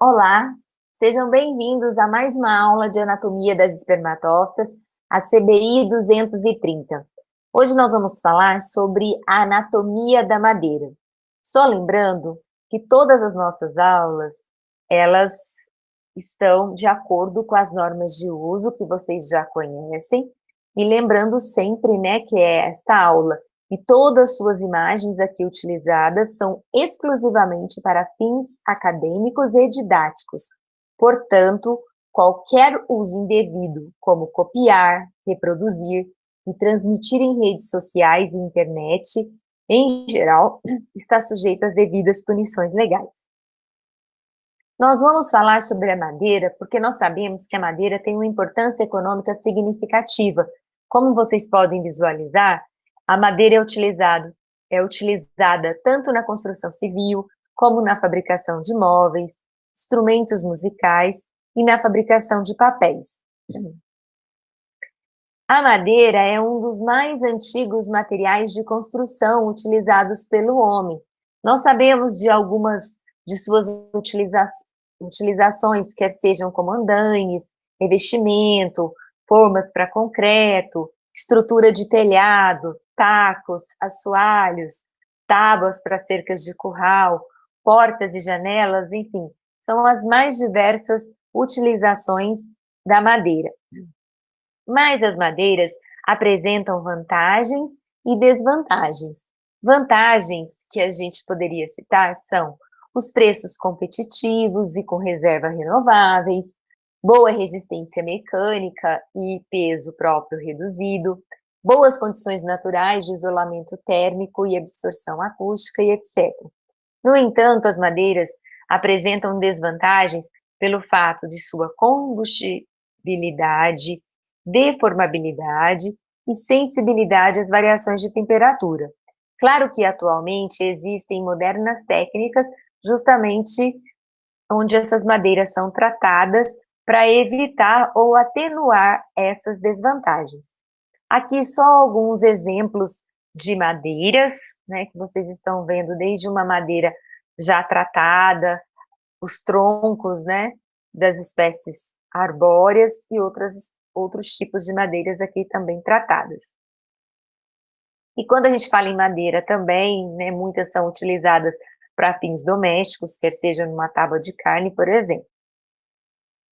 Olá, sejam bem-vindos a mais uma aula de anatomia das espermatófitas, a CBI 230. Hoje nós vamos falar sobre a anatomia da madeira. Só lembrando que todas as nossas aulas, elas estão de acordo com as normas de uso que vocês já conhecem, e lembrando sempre, né, que esta aula e todas as suas imagens aqui utilizadas são exclusivamente para fins acadêmicos e didáticos. Portanto, qualquer uso indevido, como copiar, reproduzir e transmitir em redes sociais e internet, em geral, está sujeito às devidas punições legais. Nós vamos falar sobre a madeira porque nós sabemos que a madeira tem uma importância econômica significativa. Como vocês podem visualizar, a madeira é utilizada tanto na construção civil, como na fabricação de móveis, instrumentos musicais e na fabricação de papéis. A madeira é um dos mais antigos materiais de construção utilizados pelo homem. Nós sabemos de algumas de suas utilizações, quer sejam como andaimes, revestimento, formas para concreto, estrutura de telhado, tacos, assoalhos, tábuas para cercas de curral, portas e janelas, enfim, são as mais diversas utilizações da madeira. Mas as madeiras apresentam vantagens e desvantagens. Vantagens que a gente poderia citar são os preços competitivos e com reserva renováveis, boa resistência mecânica e peso próprio reduzido, boas condições naturais de isolamento térmico e absorção acústica e etc. No entanto, as madeiras apresentam desvantagens pelo fato de sua combustibilidade, deformabilidade e sensibilidade às variações de temperatura. Claro que atualmente existem modernas técnicas justamente onde essas madeiras são tratadas para evitar ou atenuar essas desvantagens. Aqui só alguns exemplos de madeiras, né, que vocês estão vendo, desde uma madeira já tratada, os troncos, né, das espécies arbóreas e outros tipos de madeiras aqui também tratadas. E quando a gente fala em madeira também, né, muitas são utilizadas para fins domésticos, quer seja numa tábua de carne, por exemplo.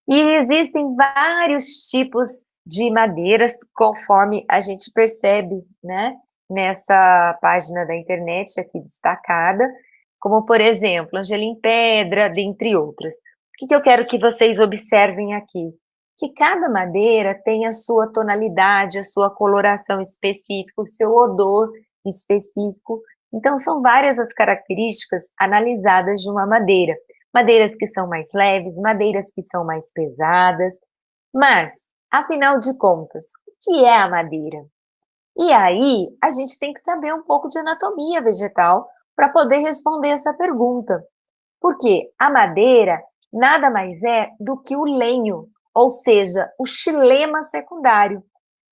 E existem vários tipos de madeiras, conforme a gente percebe, né, nessa página da internet aqui destacada, como, por exemplo, Angelim Pedra, dentre outras. O que eu quero que vocês observem aqui? Que cada madeira tem a sua tonalidade, a sua coloração específica, o seu odor específico. Então, são várias as características analisadas de uma madeira. Madeiras que são mais leves, madeiras que são mais pesadas. Mas, afinal de contas, o que é a madeira? E aí, a gente tem que saber um pouco de anatomia vegetal para poder responder essa pergunta. Porque a madeira nada mais é do que o lenho, ou seja, o xilema secundário.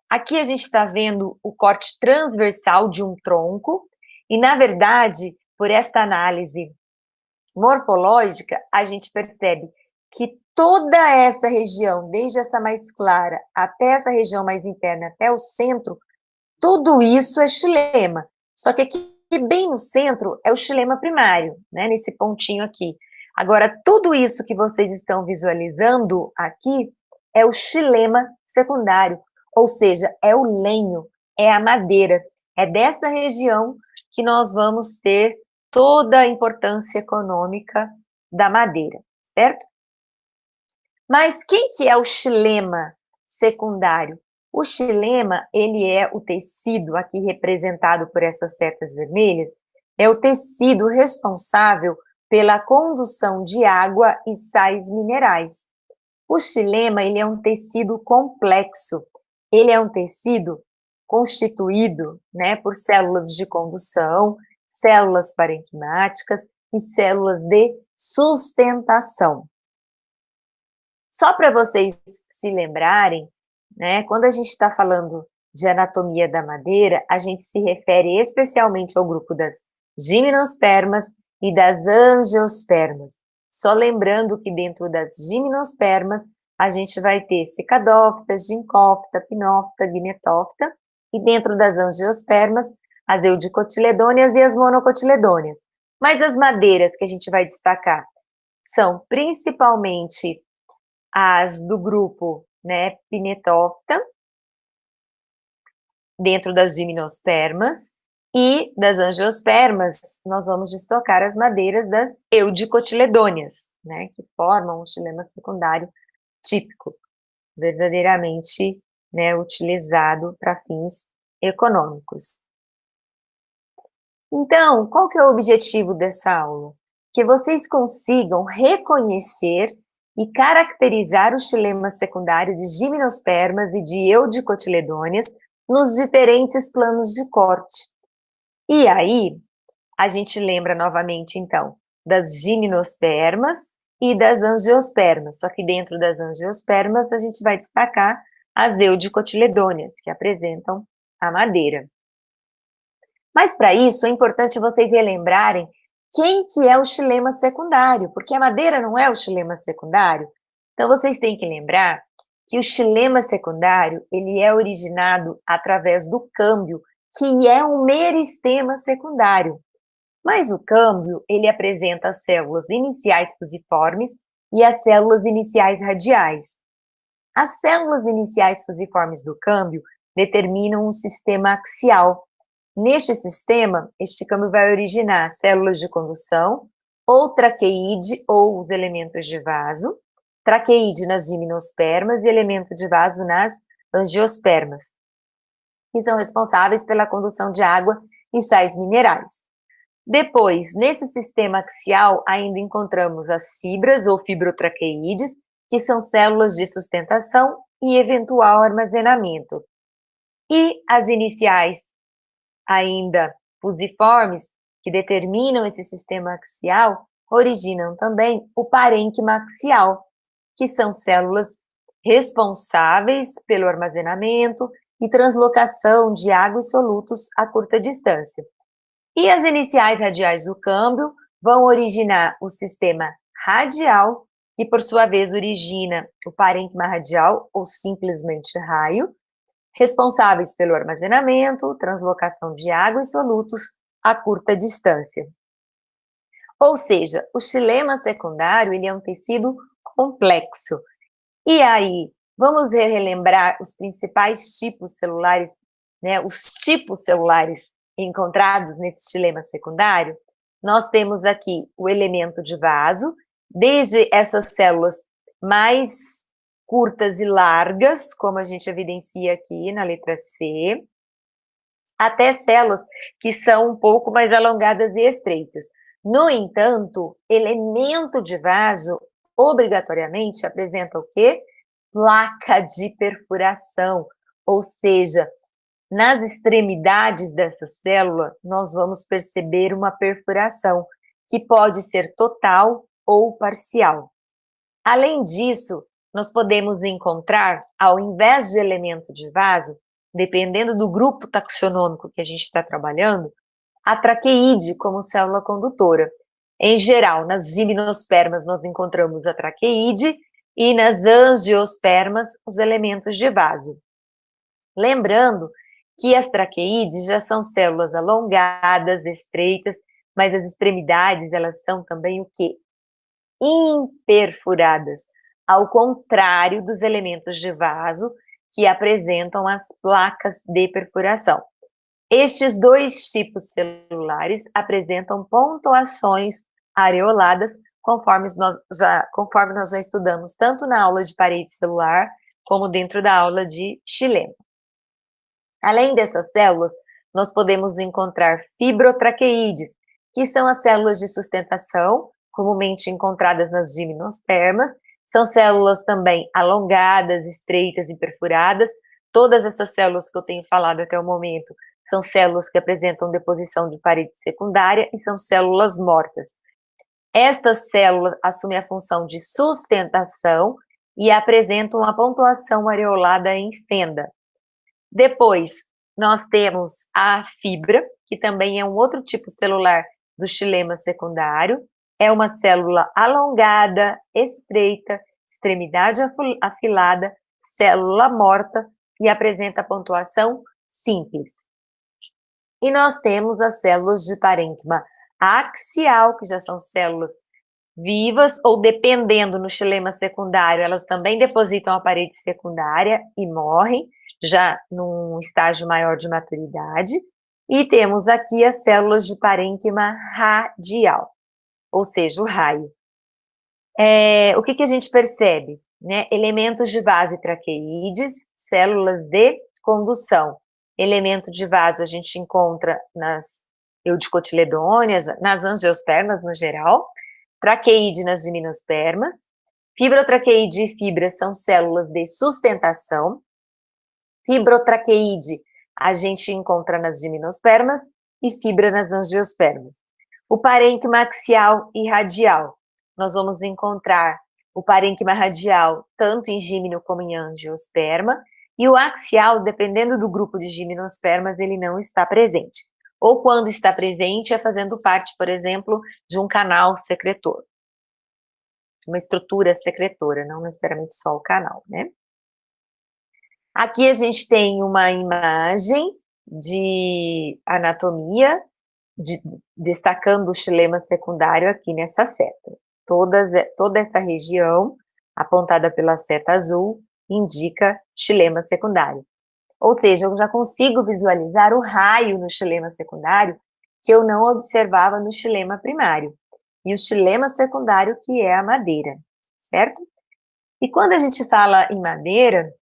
Aqui a gente está vendo o corte transversal de um tronco, e na verdade, por esta análise morfológica, a gente percebe que toda essa região, desde essa mais clara até essa região mais interna, até o centro, tudo isso é xilema. Só que aqui, bem no centro, é o xilema primário, né, nesse pontinho aqui. Agora, tudo isso que vocês estão visualizando aqui é o xilema secundário, ou seja, é o lenho, é a madeira. É dessa região que nós vamos ter toda a importância econômica da madeira, certo? Mas quem que é o xilema secundário? O xilema, ele é o tecido, aqui representado por essas setas vermelhas, é o tecido responsável pela condução de água e sais minerais. O xilema, ele é um tecido complexo, ele é um tecido constituído, né, por células de condução, células parenquimáticas e células de sustentação. Só para vocês se lembrarem, né, quando a gente está falando de anatomia da madeira, a gente se refere especialmente ao grupo das gimnospermas e das angiospermas. Só lembrando que dentro das gimnospermas, a gente vai ter cicadófita, gincófita, pinófita, guinetófita, e dentro das angiospermas, as eudicotiledôneas e as monocotiledôneas. Mas as madeiras que a gente vai destacar são principalmente as do grupo, né, Pinetófita, dentro das gimnospermas, e das angiospermas, nós vamos destacar as madeiras das eudicotiledôneas, né, que formam um xilema secundário típico, verdadeiramente, né, utilizado para fins econômicos. Então, qual que é o objetivo dessa aula? Que vocês consigam reconhecer e caracterizar o xilema secundário de gimnospermas e de eudicotiledôneas nos diferentes planos de corte. E aí, a gente lembra novamente, então, das gimnospermas e das angiospermas, só que dentro das angiospermas a gente vai destacar as eudicotiledôneas, que apresentam a madeira. Mas para isso é importante vocês relembrarem quem que é o xilema secundário, porque a madeira não é o xilema secundário. Então vocês têm que lembrar que o xilema secundário, ele é originado através do câmbio, que é um meristema secundário. Mas o câmbio, ele apresenta as células iniciais fusiformes e as células iniciais radiais. As células iniciais fusiformes do câmbio determinam um sistema axial. Neste sistema, este câmbio vai originar células de condução, ou traqueide, ou os elementos de vaso, traqueide nas gimnospermas e elemento de vaso nas angiospermas, que são responsáveis pela condução de água e sais minerais. Depois, nesse sistema axial, ainda encontramos as fibras ou fibrotraqueídeos, que são células de sustentação e eventual armazenamento. E as iniciais ainda fusiformes, que determinam esse sistema axial, originam também o parênquima axial, que são células responsáveis pelo armazenamento e translocação de água e solutos a curta distância. E as iniciais radiais do câmbio vão originar o sistema radial, que por sua vez origina o parênquima radial, ou simplesmente raio, responsáveis pelo armazenamento, translocação de água e solutos a curta distância. Ou seja, o xilema secundário, ele é um tecido complexo. E aí, vamos relembrar os principais tipos celulares, né, os tipos celulares encontrados nesse xilema secundário? Nós temos aqui o elemento de vaso, desde essas células mais curtas e largas, como a gente evidencia aqui na letra C, até células que são um pouco mais alongadas e estreitas. No entanto, elemento de vaso obrigatoriamente apresenta o quê? Placa de perfuração, ou seja, nas extremidades dessa célula, nós vamos perceber uma perfuração, que pode ser total ou parcial. Além disso, nós podemos encontrar, ao invés de elemento de vaso, dependendo do grupo taxonômico que a gente está trabalhando, a traqueide como célula condutora. Em geral, nas gimnospermas nós encontramos a traqueide e nas angiospermas os elementos de vaso. Lembrando que as traqueídes já são células alongadas, estreitas, mas as extremidades, elas são também o quê? Imperfuradas, ao contrário dos elementos de vaso, que apresentam as placas de perfuração. Estes dois tipos celulares apresentam pontuações areoladas, conforme nós já estudamos, tanto na aula de parede celular, como dentro da aula de xilema. Além dessas células, nós podemos encontrar fibrotraqueídeos, que são as células de sustentação, comumente encontradas nas gimnospermas. São células também alongadas, estreitas e perfuradas. Todas essas células que eu tenho falado até o momento são células que apresentam deposição de parede secundária e são células mortas. Estas células assumem a função de sustentação e apresentam uma pontuação areolada em fenda. Depois, nós temos a fibra, que também é um outro tipo celular do xilema secundário, É uma célula alongada, estreita, extremidade afilada, célula morta e apresenta pontuação simples. E nós temos as células de parênquima axial, que já são células vivas, ou dependendo no xilema secundário, elas também depositam a parede secundária e morrem, já num estágio maior de maturidade. E temos aqui as células de parênquima radial, ou seja, o raio. O que a gente percebe? Né? Elementos de vaso traqueídeos, células de condução. Elemento de vaso a gente encontra nas eudicotiledôneas, nas angiospermas no geral, traqueide nas gimnospermas, fibrotraqueide e fibra são células de sustentação, fibrotraqueide a gente encontra nas gimnospermas e fibra nas angiospermas. O parênquima axial e radial, nós vamos encontrar o parênquima radial tanto em gímeno como em angiosperma, e o axial, dependendo do grupo de gimnospermas, ele não está presente. Ou quando está presente, é fazendo parte, por exemplo, de um canal secretor. Uma estrutura secretora, não necessariamente só o canal, né? Aqui a gente tem uma imagem de anatomia, destacando o xilema secundário aqui nessa seta. Toda essa região, apontada pela seta azul, indica xilema secundário. Ou seja, eu já consigo visualizar o raio no xilema secundário que eu não observava no xilema primário. E o xilema secundário, que é a madeira, certo? E quando a gente fala em madeira,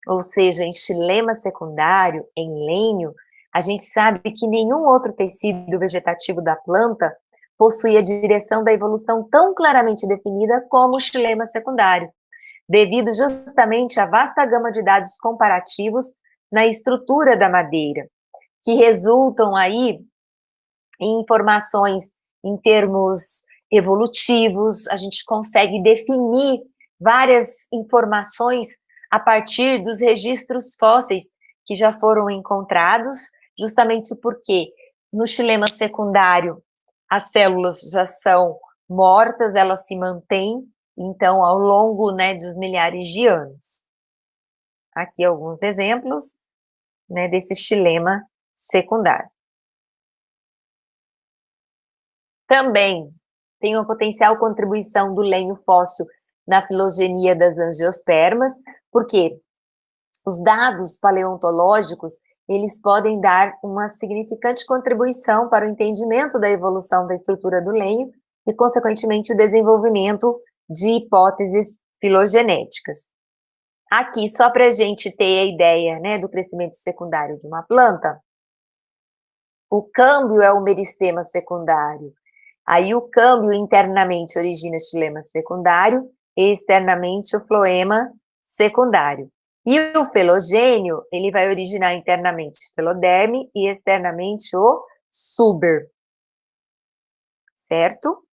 ou seja, em xilema secundário, em lenho, a gente sabe que nenhum outro tecido vegetativo da planta possui a direção da evolução tão claramente definida como o xilema secundário, devido justamente à vasta gama de dados comparativos na estrutura da madeira, que resultam aí em informações em termos evolutivos, a gente consegue definir várias informações a partir dos registros fósseis que já foram encontrados, justamente porque no xilema secundário as células já são mortas, elas se mantêm, então, ao longo, né, dos milhares de anos. Aqui alguns exemplos, né, desse xilema secundário. Também tem uma potencial contribuição do lenho fóssil na filogenia das angiospermas, porque os dados paleontológicos, eles podem dar uma significante contribuição para o entendimento da evolução da estrutura do lenho e, consequentemente, o desenvolvimento de hipóteses filogenéticas. Aqui, só para a gente ter a ideia, né, do crescimento secundário de uma planta, o câmbio é o meristema secundário. Aí o câmbio internamente origina xilema secundário e externamente o floema secundário. E o felogênio, ele vai originar internamente feloderme e externamente o suber. Certo?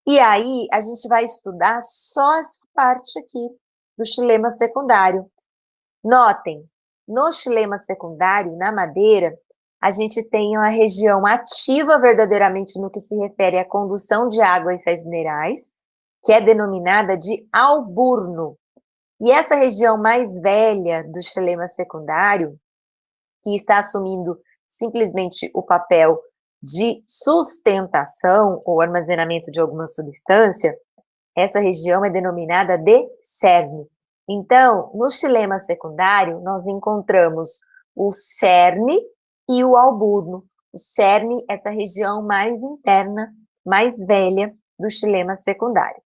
E aí a gente vai estudar só essa parte aqui do xilema secundário. Notem, no xilema secundário, na madeira, a gente tem uma região ativa verdadeiramente no que se refere à condução de água e sais minerais, que é denominada de alburno. E essa região mais velha do xilema secundário, que está assumindo simplesmente o papel de sustentação ou armazenamento de alguma substância, essa região é denominada de cerne. Então, no xilema secundário, nós encontramos o cerne e o alburno. O cerne, essa região mais interna, mais velha do xilema secundário.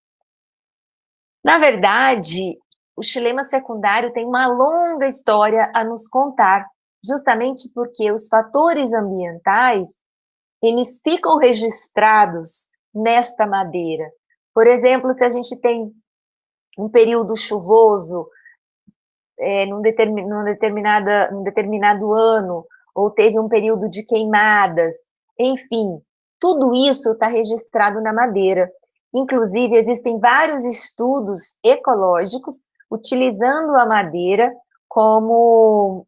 Na verdade, o xilema secundário tem uma longa história a nos contar, justamente porque os fatores ambientais, eles ficam registrados nesta madeira. Por exemplo, se a gente tem um período chuvoso num determinado ano, ou teve um período de queimadas, enfim, tudo isso está registrado na madeira. Inclusive, existem vários estudos ecológicos utilizando a madeira como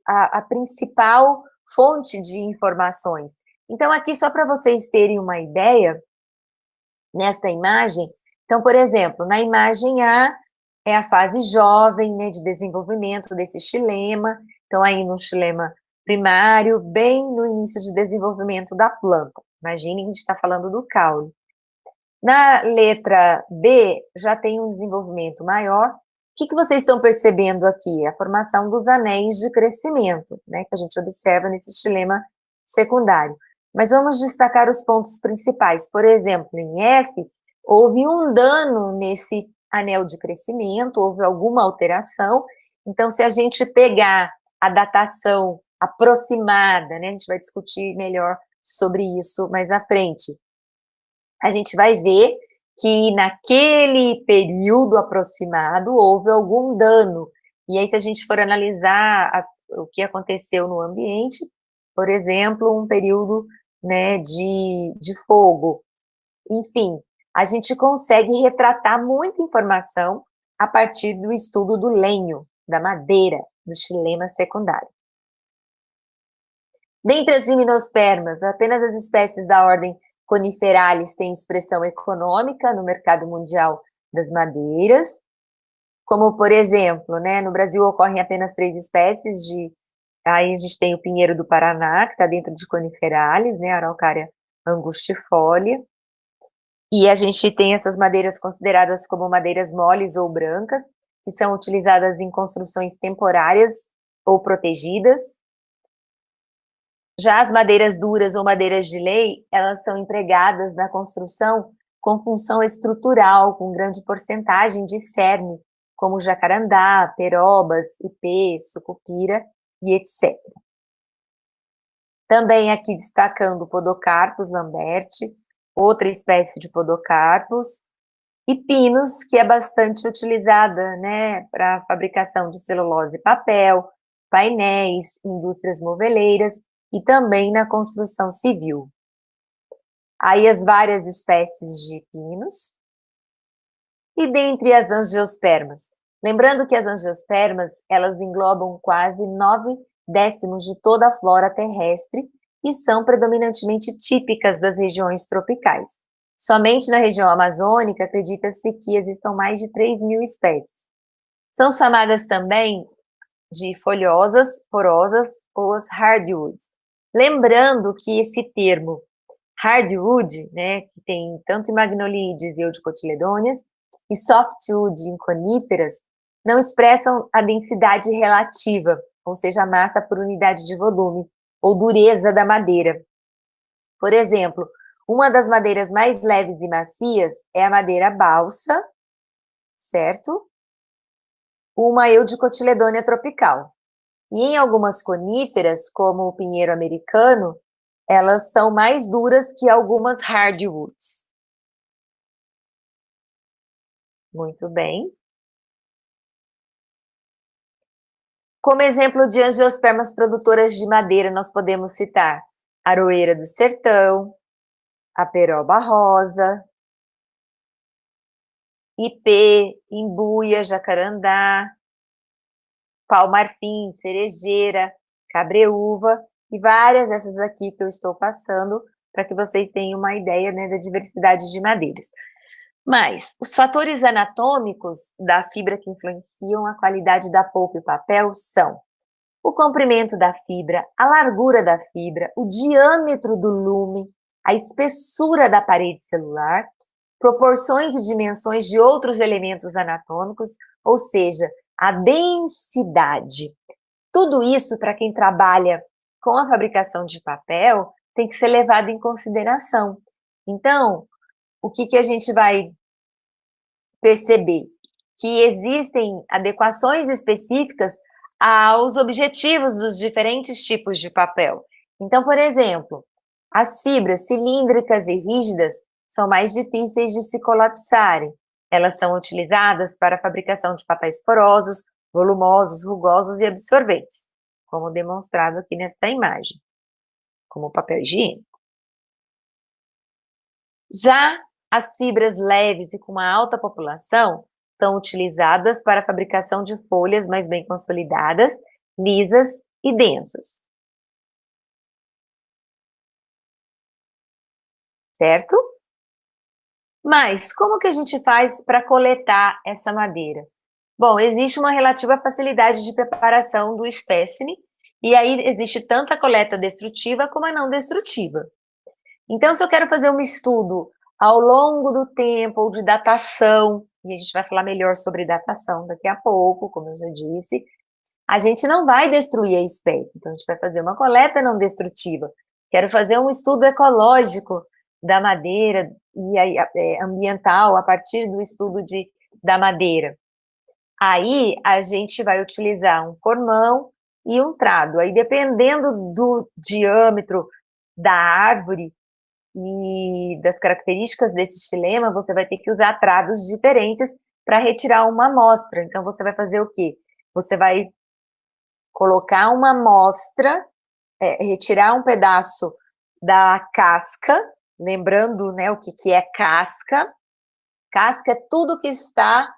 a principal fonte de informações. Então, aqui só para vocês terem uma ideia, nesta imagem, então, por exemplo, na imagem A, é a fase jovem, né, de desenvolvimento desse xilema, então aí no xilema primário, bem no início de desenvolvimento da planta. Imaginem que a gente está falando do caule. Na letra B, já tem um desenvolvimento maior. O que vocês estão percebendo aqui? A formação dos anéis de crescimento, né, que a gente observa nesse xilema secundário. Mas vamos destacar os pontos principais. Por exemplo, em F, houve um dano nesse anel de crescimento, houve alguma alteração. Então, se a gente pegar a datação aproximada, né, a gente vai discutir melhor sobre isso mais à frente, a gente vai ver que naquele período aproximado houve algum dano. E aí, se a gente for analisar o que aconteceu no ambiente, por exemplo, um período, né, de fogo, enfim, a gente consegue retratar muita informação a partir do estudo do lenho, da madeira, do xilema secundário. Dentre as gimnospermas, apenas as espécies da ordem Coniferalis têm expressão econômica no mercado mundial das madeiras, como, por exemplo, né, no Brasil ocorrem apenas 3 espécies aí a gente tem o pinheiro do Paraná, que está dentro de Coniferalis, né, Araucária angustifolia, e a gente tem essas madeiras consideradas como madeiras moles ou brancas, que são utilizadas em construções temporárias ou protegidas. Já as madeiras duras ou madeiras de lei, elas são empregadas na construção com função estrutural, com grande porcentagem de cerne, como jacarandá, perobas, ipê, sucupira e etc. Também aqui destacando o Podocarpus lamberti, outra espécie de Podocarpus, e Pinus, que é bastante utilizada, né, para a fabricação de celulose e papel, painéis, indústrias moveleiras e também na construção civil. Aí as várias espécies de pinos. E dentre as angiospermas, lembrando que as angiospermas, elas englobam quase 9/10 de toda a flora terrestre e são predominantemente típicas das regiões tropicais. Somente na região amazônica, acredita-se que existam mais de 3.000 espécies. São chamadas também de folhosas, porosas ou as hardwoods. Lembrando que esse termo hardwood, né, que tem tanto em magnolides e eudicotiledôneas, e softwood em coníferas, não expressam a densidade relativa, ou seja, a massa por unidade de volume, ou dureza da madeira. Por exemplo, uma das madeiras mais leves e macias é a madeira balsa, certo? Uma eudicotiledônea tropical. E em algumas coníferas, como o pinheiro americano, elas são mais duras que algumas hardwoods. Muito bem. Como exemplo de angiospermas produtoras de madeira, nós podemos citar a aroeira do sertão, a peroba rosa, ipê, imbuia, jacarandá, pau-marfim, cerejeira, cabreúva e várias dessas aqui que eu estou passando para que vocês tenham uma ideia, né, da diversidade de madeiras. Mas os fatores anatômicos da fibra que influenciam a qualidade da polpa e papel são o comprimento da fibra, a largura da fibra, o diâmetro do lume, a espessura da parede celular, proporções e dimensões de outros elementos anatômicos, ou seja, a densidade. Tudo isso, para quem trabalha com a fabricação de papel, tem que ser levado em consideração. Então, o que a gente vai perceber? Que existem adequações específicas aos objetivos dos diferentes tipos de papel. Então, por exemplo, as fibras cilíndricas e rígidas são mais difíceis de se colapsarem. Elas são utilizadas para a fabricação de papéis porosos, volumosos, rugosos e absorventes, como demonstrado aqui nesta imagem, como papel higiênico. Já as fibras leves e com uma alta população são utilizadas para a fabricação de folhas mais bem consolidadas, lisas e densas. certo? Mas como que a gente faz para coletar essa madeira? Bom, existe uma relativa facilidade de preparação do espécime, e aí existe tanto a coleta destrutiva como a não destrutiva. Então, se eu quero fazer um estudo ao longo do tempo ou de datação, e a gente vai falar melhor sobre datação daqui a pouco, como eu já disse, a gente não vai destruir a espécie, então a gente vai fazer uma coleta não destrutiva. Quero fazer um estudo ecológico da madeira e aí, ambiental a partir do estudo da madeira. Aí a gente vai utilizar um formão e um trado. Aí, dependendo do diâmetro da árvore e das características desse xilema, você vai ter que usar trados diferentes para retirar uma amostra. Então, você vai fazer o quê? Você vai colocar uma amostra, retirar um pedaço da casca, lembrando, né, o que é casca. Casca é tudo que está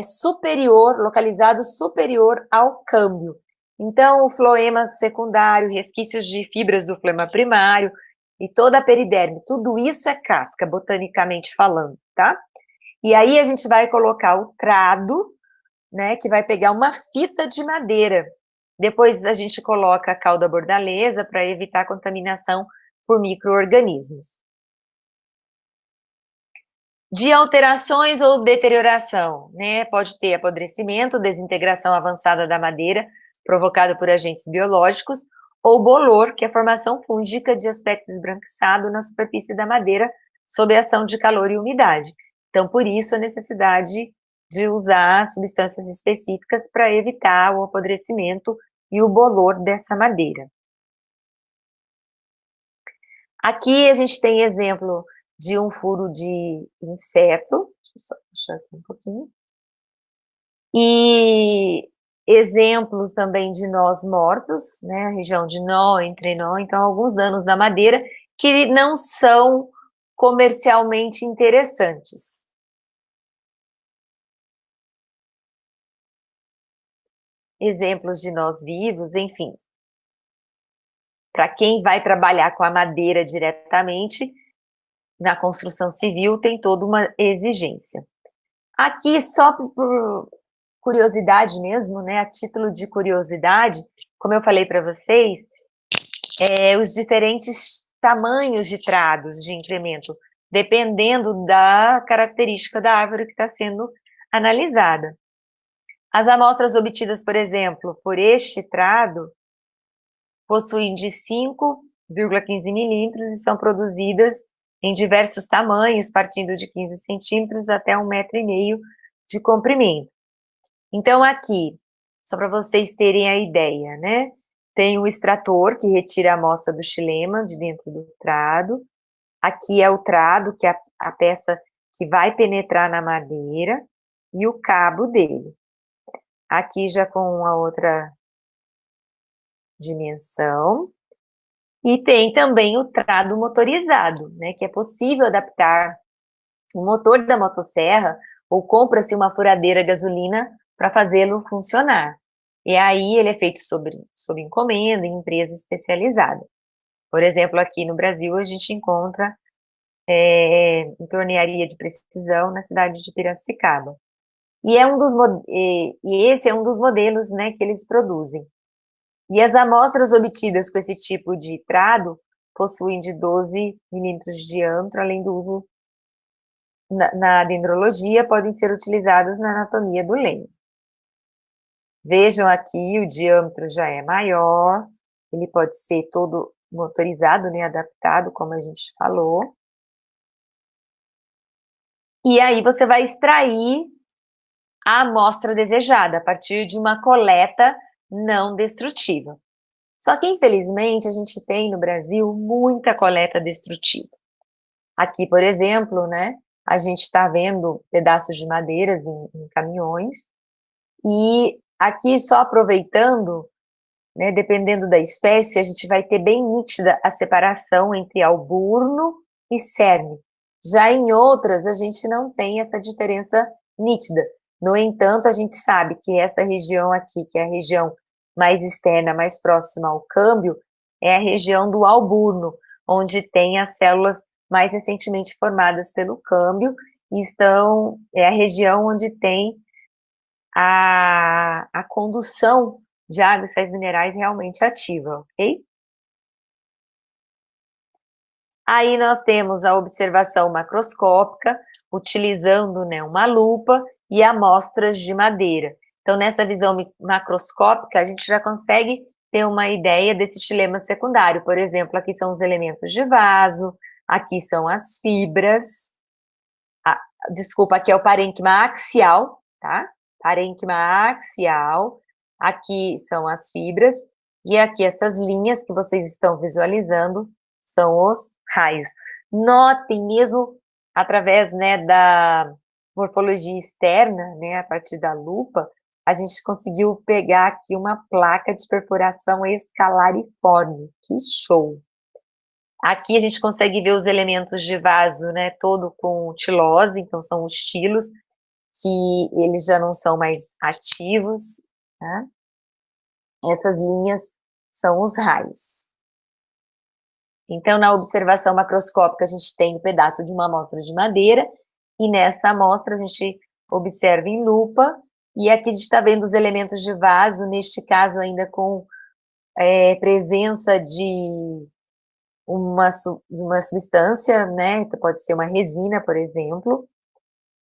superior, localizado superior ao câmbio. Então, o floema secundário, resquícios de fibras do floema primário e toda a periderme, tudo isso é casca, botanicamente falando, tá? E aí a gente vai colocar o trado, né, que vai pegar uma fita de madeira. Depois a gente coloca a cauda bordaleza para evitar a contaminação por micro-organismos. De alterações ou deterioração, né? Pode ter apodrecimento, desintegração avançada da madeira, provocado por agentes biológicos, ou bolor, que é a formação fúngica de aspecto esbranquiçado na superfície da madeira, sob a ação de calor e umidade. Então, por isso, a necessidade de usar substâncias específicas para evitar o apodrecimento e o bolor dessa madeira. Aqui a gente tem exemplo de um furo de inseto, deixa eu só puxar aqui um pouquinho, e exemplos também de nós mortos, né, a região de nó, entrenó, então alguns danos da madeira que não são comercialmente interessantes. Exemplos de nós vivos, enfim. Para quem vai trabalhar com a madeira diretamente, na construção civil tem toda uma exigência. Aqui, só por curiosidade mesmo, né, a título de curiosidade, como eu falei para vocês, os diferentes tamanhos de trados de incremento, dependendo da característica da árvore que está sendo analisada. As amostras obtidas, por exemplo, por este trado, possuem de 5,15 milímetros e são produzidas em diversos tamanhos, partindo de 15 centímetros até 1,5 metro de comprimento. Então, aqui, só para vocês terem a ideia, né? Tem o extrator, que retira a amostra do xilema de dentro do trado. Aqui é o trado, que é a peça que vai penetrar na madeira, e o cabo dele. Aqui já com a outra dimensão. E tem também o trado motorizado, né? Que é possível adaptar o motor da motosserra ou compra-se uma furadeira gasolina para fazê-lo funcionar. E aí ele é feito sob encomenda em empresa especializada. Por exemplo, aqui no Brasil a gente encontra em tornearia de precisão na cidade de Piracicaba. E esse é um dos modelos, né, que eles produzem. E as amostras obtidas com esse tipo de trado possuem de 12 milímetros de diâmetro, além do uso na dendrologia, podem ser utilizadas na anatomia do lenho. Vejam aqui, o diâmetro já é maior, ele pode ser todo motorizado, né, adaptado, como a gente falou. E aí você vai extrair a amostra desejada, a partir de uma coleta não destrutiva. Só que, infelizmente, a gente tem no Brasil muita coleta destrutiva. Aqui, por exemplo, né, a gente está vendo pedaços de madeiras em caminhões, e aqui, só aproveitando, né, dependendo da espécie, a gente vai ter bem nítida a separação entre alburno e cerne. Já em outras, a gente não tem essa diferença nítida. No entanto, a gente sabe que essa região aqui, que é a região mais externa, mais próxima ao câmbio, é a região do alburno, onde tem as células mais recentemente formadas pelo câmbio, e é a região onde tem a condução de água e sais minerais realmente ativa, ok? Aí nós temos a observação macroscópica, utilizando, né, uma lupa e amostras de madeira. Então, nessa visão macroscópica, a gente já consegue ter uma ideia desse xilema secundário. Por exemplo, aqui são os elementos de vaso, aqui são as fibras, desculpa, aqui é o parênquima axial, tá? Parênquima axial, aqui são as fibras, e aqui essas linhas que vocês estão visualizando são os raios. Notem mesmo, através, né, da morfologia externa, né, a partir da lupa, a gente conseguiu pegar aqui uma placa de perfuração escalariforme. Que show! Aqui a gente consegue ver os elementos de vaso, né, todo com tilose, então são os tilos, que eles já não são mais ativos, tá? Essas linhas são os raios. Então, na observação macroscópica, a gente tem um pedaço de uma amostra de madeira, e nessa amostra a gente observa em lupa, e aqui a gente está vendo os elementos de vaso, neste caso ainda com presença de uma substância, né, então pode ser uma resina, por exemplo,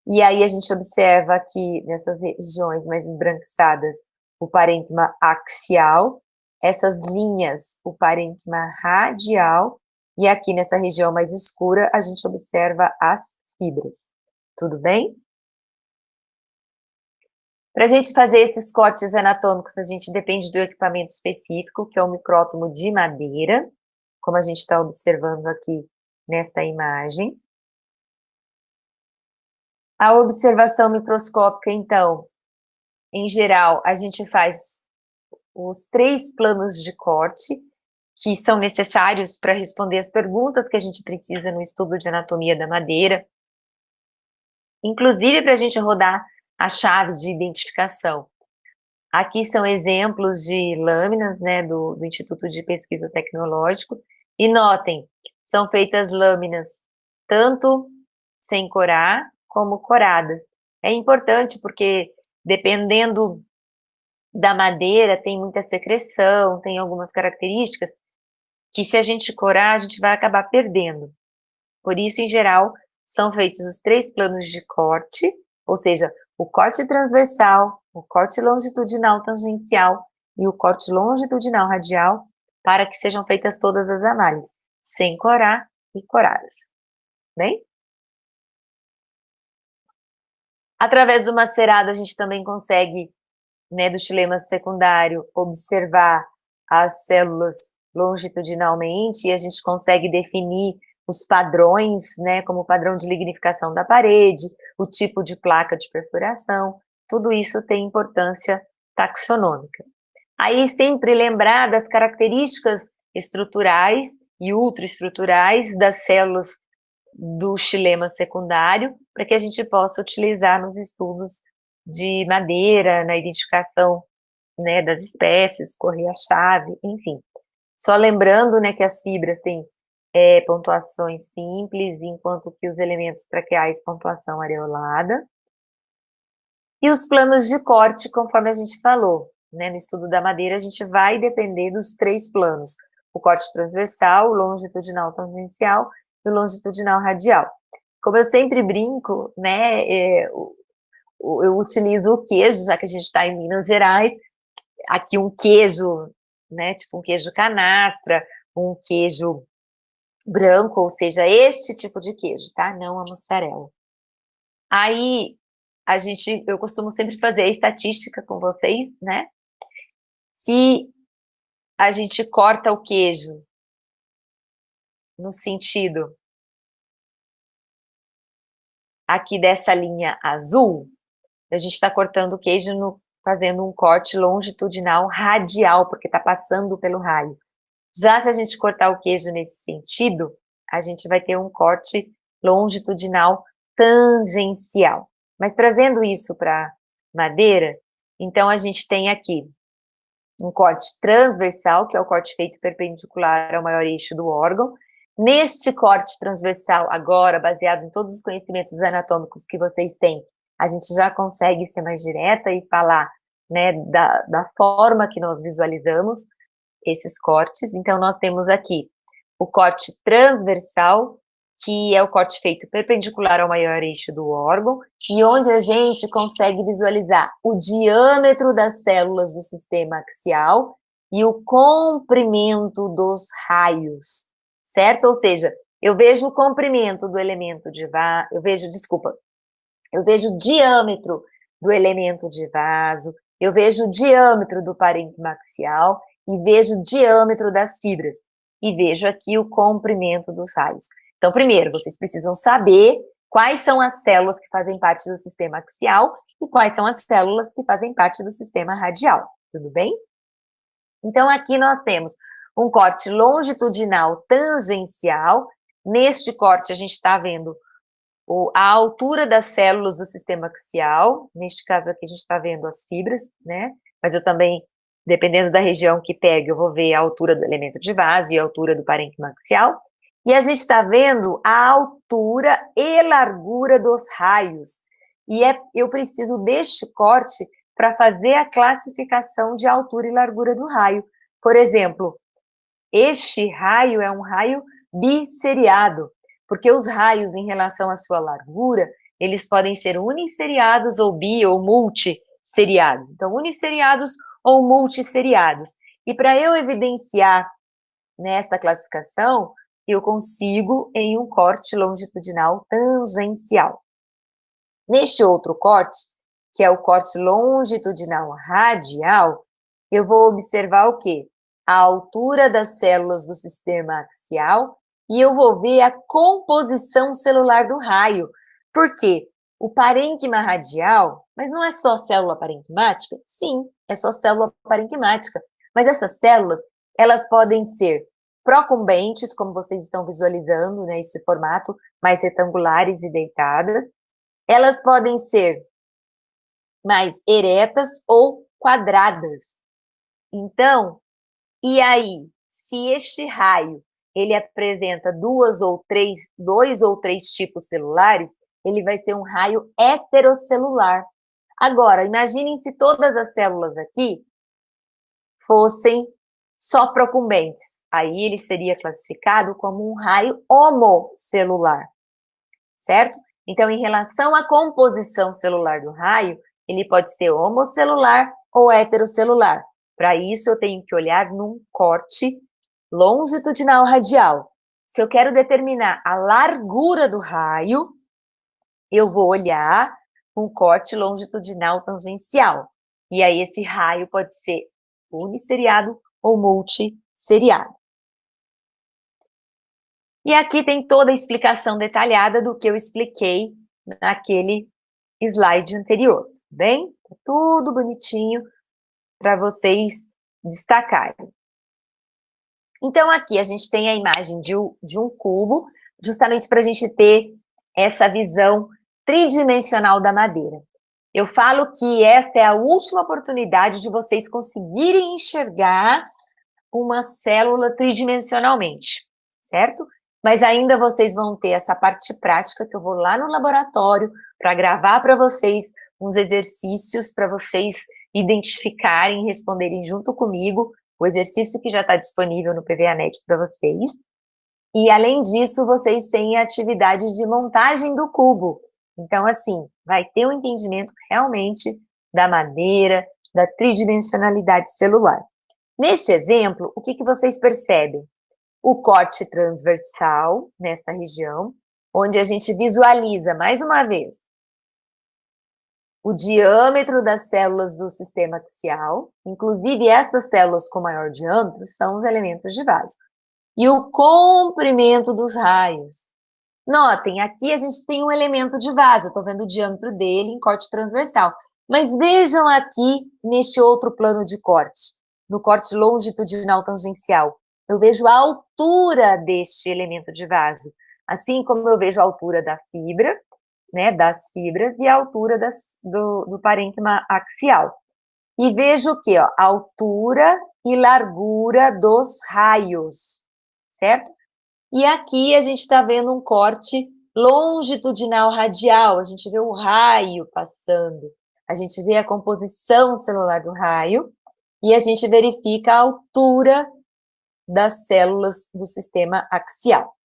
e aí a gente observa aqui, nessas regiões mais esbranquiçadas, o parênquima axial, essas linhas, o parênquima radial, e aqui nessa região mais escura, a gente observa as fibras. Tudo bem? Para a gente fazer esses cortes anatômicos, a gente depende do equipamento específico, que é o micrótomo de madeira, como a gente está observando aqui nesta imagem. A observação microscópica, então, em geral, a gente faz os 3 planos de corte, que são necessários para responder as perguntas que a gente precisa no estudo de anatomia da madeira, inclusive para a gente rodar as chaves de identificação. Aqui são exemplos de lâminas, né, do Instituto de Pesquisa Tecnológico, e notem, são feitas lâminas tanto sem corar, como coradas. É importante porque, dependendo da madeira, tem muita secreção, tem algumas características que, se a gente corar, a gente vai acabar perdendo. Por isso, em geral, são feitos os 3 planos de corte, ou seja, o corte transversal, o corte longitudinal tangencial e o corte longitudinal radial, para que sejam feitas todas as análises, sem corar e coradas. Bem? Através do macerado, a gente também consegue, né, do xilema secundário, observar as células longitudinalmente, e a gente consegue definir os padrões, né, como o padrão de lignificação da parede, o tipo de placa de perfuração, tudo isso tem importância taxonômica. Aí sempre lembrar das características estruturais e ultraestruturais das células do xilema secundário, para que a gente possa utilizar nos estudos de madeira, na identificação, né, das espécies, correr a chave, enfim. Só lembrando, né, que as fibras têm pontuações simples, enquanto que os elementos traqueais, pontuação areolada. E os planos de corte, conforme a gente falou, né, no estudo da madeira, a gente vai depender dos 3 planos: o corte transversal, o longitudinal tangencial e o longitudinal radial. Como eu sempre brinco, né, eu utilizo o queijo, já que a gente está em Minas Gerais, aqui um queijo, né, tipo um queijo canastra, um queijo branco, ou seja, este tipo de queijo, tá? Não a mussarela. Aí, eu costumo sempre fazer a estatística com vocês, né? Se a gente corta o queijo no sentido aqui dessa linha azul, a gente está cortando o queijo fazendo um corte longitudinal radial, porque está passando pelo raio. Já se a gente cortar o queijo nesse sentido, a gente vai ter um corte longitudinal tangencial. Mas trazendo isso para madeira, então a gente tem aqui um corte transversal, que é o corte feito perpendicular ao maior eixo do órgão, Neste corte transversal, agora, baseado em todos os conhecimentos anatômicos que vocês têm, a gente já consegue ser mais direta e falar, né, da forma que nós visualizamos esses cortes. Então, nós temos aqui o corte transversal, que é o corte feito perpendicular ao maior eixo do órgão, e onde a gente consegue visualizar o diâmetro das células do sistema axial e o comprimento dos raios, certo? Ou seja, eu vejo o comprimento do elemento de vaso, eu vejo o diâmetro do elemento de vaso, eu vejo o diâmetro do parênquima axial e vejo o diâmetro das fibras. E vejo aqui o comprimento dos raios. Então, primeiro, vocês precisam saber quais são as células que fazem parte do sistema axial e quais são as células que fazem parte do sistema radial, tudo bem? Então, aqui nós temos um corte longitudinal tangencial. Neste corte, a gente está vendo a altura das células do sistema axial. Neste caso aqui, a gente está vendo as fibras, né? Mas eu também, dependendo da região que pega, eu vou ver a altura do elemento de base e a altura do parênquima axial. E a gente está vendo a altura e largura dos raios. E eu preciso deste corte para fazer a classificação de altura e largura do raio. Por exemplo, este raio é um raio bisseriado, porque os raios em relação à sua largura, eles podem ser unisseriados ou ou multisseriados. Então, unisseriados ou multisseriados. E para eu evidenciar nesta classificação, eu consigo em um corte longitudinal tangencial. Neste outro corte, que é o corte longitudinal radial, eu vou observar o quê? A altura das células do sistema axial e eu vou ver a composição celular do raio. Por quê? O parênquima radial, mas não é só célula parenquimática? Sim, é só célula parenquimática. Mas essas células, elas podem ser procumbentes, como vocês estão visualizando, né, esse formato, mais retangulares e deitadas. Elas podem ser mais eretas ou quadradas. Então, e aí, se este raio, ele apresenta dois ou três tipos celulares, ele vai ser um raio heterocelular. Agora, imaginem se todas as células aqui fossem só procumbentes. Aí ele seria classificado como um raio homocelular, certo? Então, em relação à composição celular do raio, ele pode ser homocelular ou heterocelular. Para isso, eu tenho que olhar num corte longitudinal radial. Se eu quero determinar a largura do raio, eu vou olhar um corte longitudinal tangencial. E aí, esse raio pode ser unisseriado ou multisseriado. E aqui tem toda a explicação detalhada do que eu expliquei naquele slide anterior, tá bem? Tá tudo bonitinho para vocês destacarem. Então, aqui a gente tem a imagem de um cubo, justamente para a gente ter essa visão tridimensional da madeira. Eu falo que esta é a última oportunidade de vocês conseguirem enxergar uma célula tridimensionalmente, certo? Mas ainda vocês vão ter essa parte prática que eu vou lá no laboratório para gravar para vocês uns exercícios para vocês identificarem e responderem junto comigo, o exercício que já está disponível no PVA-NET para vocês. E, além disso, vocês têm a atividade de montagem do cubo. Então, assim, vai ter um entendimento realmente da madeira, da tridimensionalidade celular. Neste exemplo, o que vocês percebem? O corte transversal, nesta região, onde a gente visualiza, mais uma vez, o diâmetro das células do sistema axial, inclusive essas células com maior diâmetro são os elementos de vaso. E o comprimento dos raios. Notem, aqui a gente tem um elemento de vaso, estou vendo o diâmetro dele em corte transversal. Mas vejam aqui neste outro plano de corte, no corte longitudinal tangencial. Eu vejo a altura deste elemento de vaso, assim como eu vejo a altura da fibra, né, das fibras e a altura do parênquima axial. E vejo o quê? A altura e largura dos raios, certo? E aqui a gente está vendo um corte longitudinal radial, a gente vê o raio passando, a gente vê a composição celular do raio e a gente verifica a altura das células do sistema axial.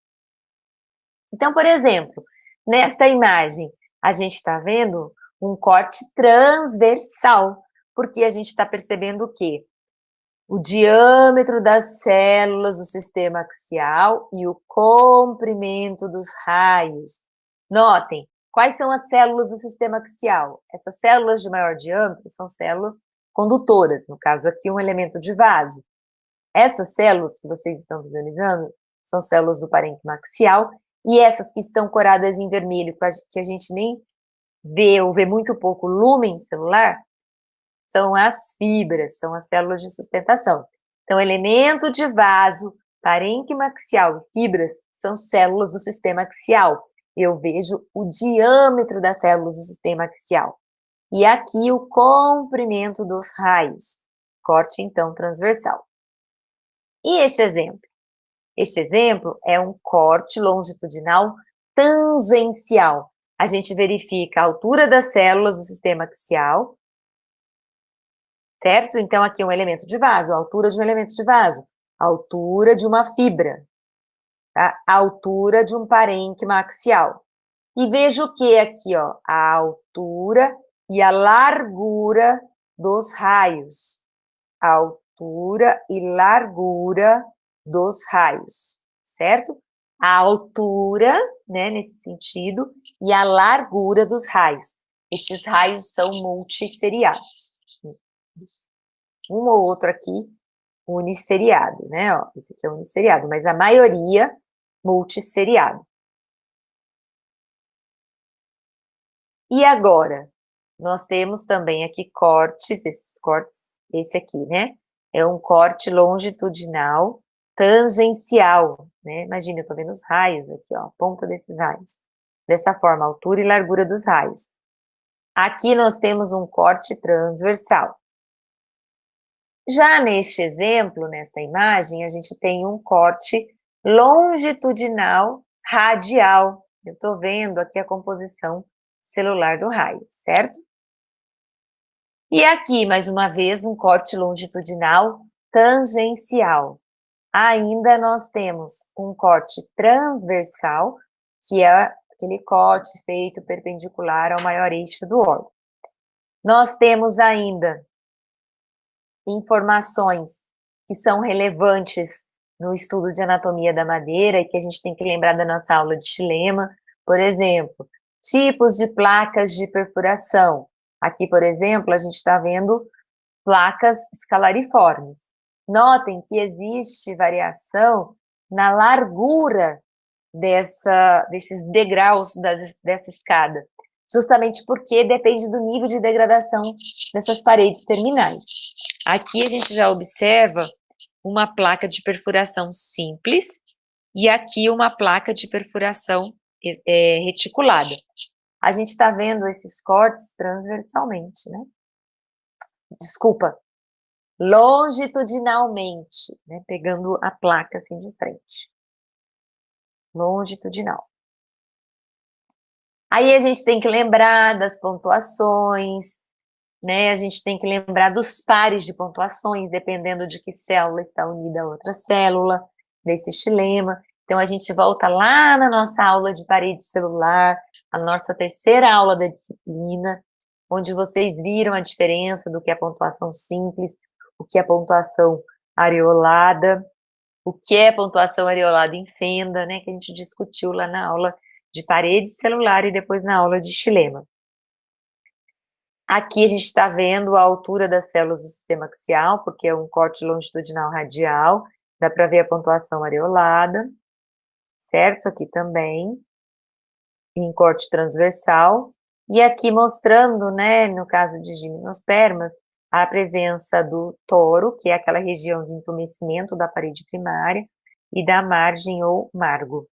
Então, por exemplo, nesta imagem, a gente está vendo um corte transversal, porque a gente está percebendo o quê? O diâmetro das células do sistema axial e o comprimento dos raios. Notem, quais são as células do sistema axial? Essas células de maior diâmetro são células condutoras, no caso aqui um elemento de vaso. Essas células que vocês estão visualizando são células do parênquima axial, e essas que estão coradas em vermelho, que a gente nem vê ou vê muito pouco lúmen celular, são as fibras, são as células de sustentação. Então, elemento de vaso, parênquima axial e fibras são células do sistema axial. Eu vejo o diâmetro das células do sistema axial. E aqui o comprimento dos raios. Corte, então, transversal. E este exemplo? Este exemplo é um corte longitudinal tangencial. A gente verifica a altura das células do sistema axial, certo? Então, aqui um elemento de vaso, a altura de um elemento de vaso, a altura de uma fibra, tá? A altura de um parênquima axial. E vejo o que aqui, ó? A altura e a largura dos raios. A altura e largura dos raios, certo? A altura, né, nesse sentido, e a largura dos raios. Estes raios são multisseriados. Um ou outro aqui, unisseriado, né? Ó, esse aqui é unisseriado, mas a maioria multisseriado. E agora, nós temos também aqui cortes, esses cortes, esse aqui, né? É um corte longitudinal tangencial, né? Imagina, eu tô vendo os raios aqui, ó, a ponta desses raios. Dessa forma, a altura e largura dos raios. Aqui nós temos um corte transversal. Já neste exemplo, nesta imagem, a gente tem um corte longitudinal radial. Eu estou vendo aqui a composição celular do raio, certo? E aqui, mais uma vez, um corte longitudinal tangencial. Ainda nós temos um corte transversal, que é aquele corte feito perpendicular ao maior eixo do órgão. Nós temos ainda informações que são relevantes no estudo de anatomia da madeira e que a gente tem que lembrar da nossa aula de xilema. Por exemplo, tipos de placas de perfuração. Aqui, por exemplo, a gente está vendo placas escalariformes. Notem que existe variação na largura desses degraus dessa escada, justamente porque depende do nível de degradação dessas paredes terminais. Aqui a gente já observa uma placa de perfuração simples e aqui uma placa de perfuração reticulada. A gente está vendo esses cortes transversalmente, né? Desculpa, longitudinalmente, né? Pegando a placa assim de frente. Longitudinal. Aí a gente tem que lembrar das pontuações, né? A gente tem que lembrar dos pares de pontuações, dependendo de que célula está unida a outra célula, desse xilema. Então, a gente volta lá na nossa aula de parede celular, a nossa terceira aula da disciplina, onde vocês viram a diferença do que é pontuação simples, o que é pontuação areolada, o que é pontuação areolada em fenda, né? Que a gente discutiu lá na aula de parede celular e depois na aula de xilema. Aqui a gente está vendo a altura das células do sistema axial, porque é um corte longitudinal radial, dá para ver a pontuação areolada, certo? Aqui também, em corte transversal, e aqui mostrando, né, no caso de gimnospermas, a presença do toro, que é aquela região de entumecimento da parede primária, e da margem ou margo.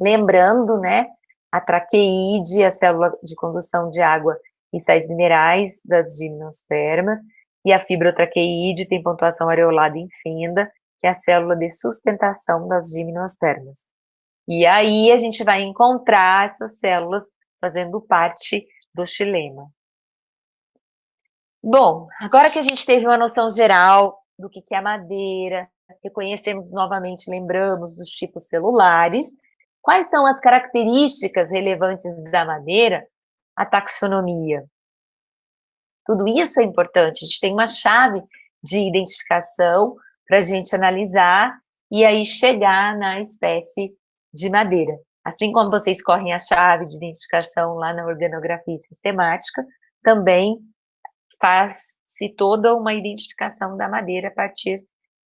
Lembrando, né, a traqueide, a célula de condução de água e sais minerais das gimnospermas, e a fibrotraqueide tem pontuação areolada em fenda, que é a célula de sustentação das gimnospermas. E aí a gente vai encontrar essas células fazendo parte do xilema. Bom, agora que a gente teve uma noção geral do que é a madeira, reconhecemos novamente, lembramos dos tipos celulares, quais são as características relevantes da madeira? A taxonomia. Tudo isso é importante, a gente tem uma chave de identificação para a gente analisar e aí chegar na espécie de madeira. Assim como vocês correm a chave de identificação lá na organografia sistemática, também faz-se toda uma identificação da madeira a partir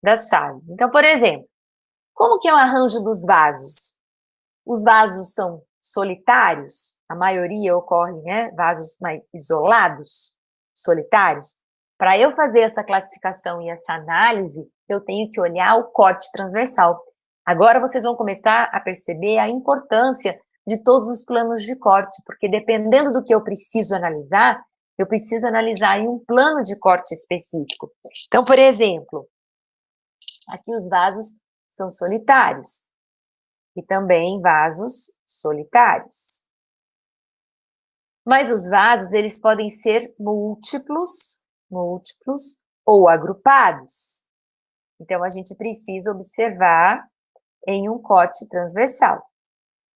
das chaves. Então, por exemplo, como que é o arranjo dos vasos? Os vasos são solitários, a maioria ocorre, né, vasos mais isolados, solitários. Para eu fazer essa classificação e essa análise, eu tenho que olhar o corte transversal. Agora vocês vão começar a perceber a importância de todos os planos de corte, porque dependendo do que eu preciso analisar em um plano de corte específico. Então, por exemplo, aqui os vasos são solitários e também vasos solitários. Mas os vasos, eles podem ser múltiplos ou agrupados. Então, a gente precisa observar em um corte transversal.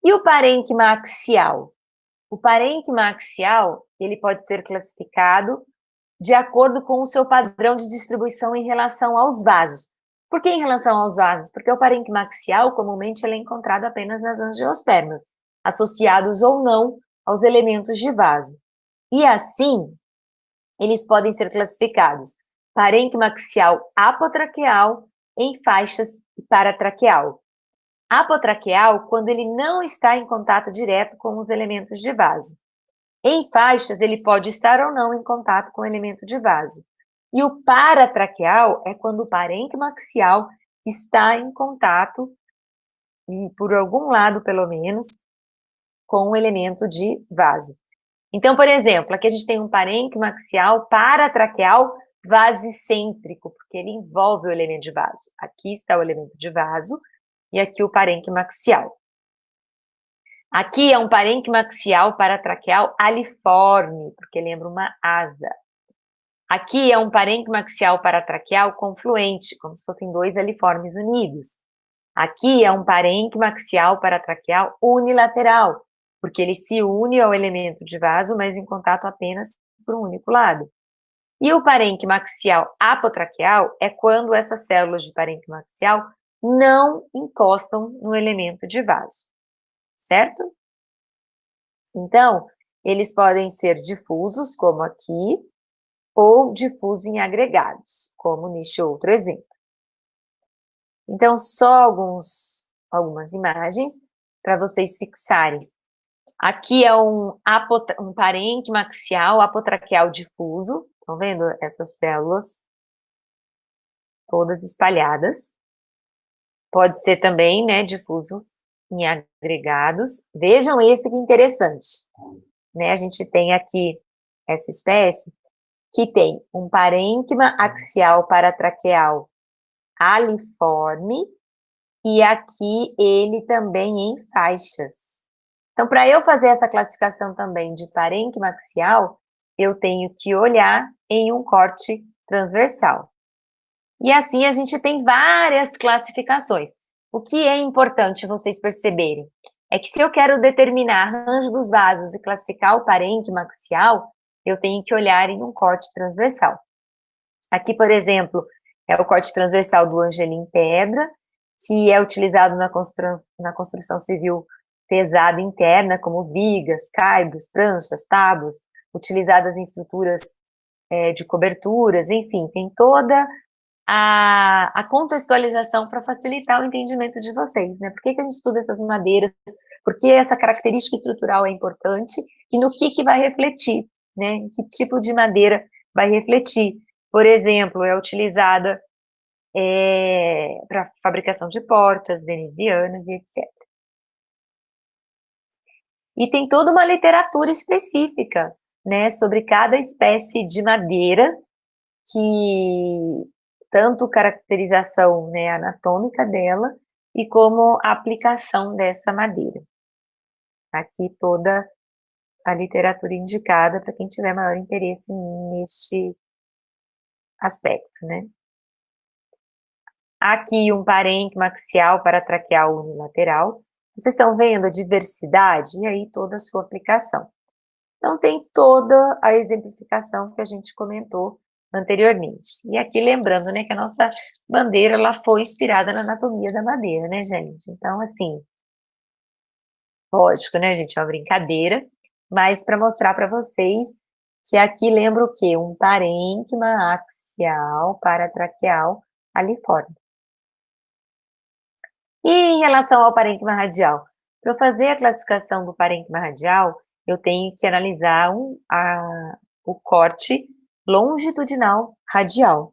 E o parênquima axial? O parênquima axial, ele pode ser classificado de acordo com o seu padrão de distribuição em relação aos vasos. Por que em relação aos vasos? Porque o parênquima axial, comumente, ele é encontrado apenas nas angiospermas, associados ou não aos elementos de vaso. E assim, eles podem ser classificados parênquima axial apotraqueal, em faixas e paratraqueal. Apotraqueal, quando ele não está em contato direto com os elementos de vaso. Em faixas, ele pode estar ou não em contato com o elemento de vaso. E o paratraqueal é quando o parênquima axial está em contato, por algum lado pelo menos, com o elemento de vaso. Então, por exemplo, aqui a gente tem um parênquima axial paratraqueal vasicêntrico, porque ele envolve o elemento de vaso. Aqui está o elemento de vaso e aqui o parênquima axial. Aqui é um parênquima axial paratraqueal aliforme, porque lembra uma asa. Aqui é um parênquima axial paratraqueal confluente, como se fossem dois aliformes unidos. Aqui é um parênquima axial paratraqueal unilateral, porque ele se une ao elemento de vaso, mas em contato apenas por um único lado. E o parênquima axial apotraqueal é quando essas células de parênquima axial não encostam no elemento de vaso, certo? Então, eles podem ser difusos, como aqui, ou difusos em agregados, como neste outro exemplo. Então, só algumas imagens para vocês fixarem. Aqui é um parênquima axial apotraqueal difuso, estão vendo essas células todas espalhadas? Pode ser também, né, difuso em agregados. Vejam esse que interessante, né? A gente tem aqui essa espécie que tem um parênquima axial paratraqueal aliforme e aqui ele também em faixas. Então, para eu fazer essa classificação também de parênquima axial, eu tenho que olhar em um corte transversal. E assim a gente tem várias classificações. O que é importante vocês perceberem é que se eu quero determinar arranjo dos vasos e classificar o parênquima axial, eu tenho que olhar em um corte transversal. Aqui, por exemplo, é o corte transversal do Angelim Pedra, que é utilizado na construção civil pesada interna, como vigas, caibros, pranchas, tábuas, utilizadas em estruturas de coberturas, enfim, tem toda a contextualização para facilitar o entendimento de vocês, né? Por que a gente estuda essas madeiras? Por que essa característica estrutural é importante e no que vai refletir, né? Em que tipo de madeira vai refletir? Por exemplo, é utilizada para fabricação de portas venezianas e etc. E tem toda uma literatura específica, né, sobre cada espécie de madeira que tanto caracterização, né, anatômica dela, e como a aplicação dessa madeira. Aqui toda a literatura indicada para quem tiver maior interesse neste aspecto, né. Aqui um parênquima axial paratraqueal unilateral. Vocês estão vendo a diversidade? E aí toda a sua aplicação. Então tem toda a exemplificação que a gente comentou anteriormente. E aqui lembrando, né, que a nossa bandeira ela foi inspirada na anatomia da madeira, né, gente? Então, assim, lógico, né, gente, é uma brincadeira, mas para mostrar para vocês que aqui lembra o quê? Um parênquima axial paratraqueal aliforme. E em relação ao parênquima radial? Para eu fazer a classificação do parênquima radial, eu tenho que analisar o corte longitudinal radial.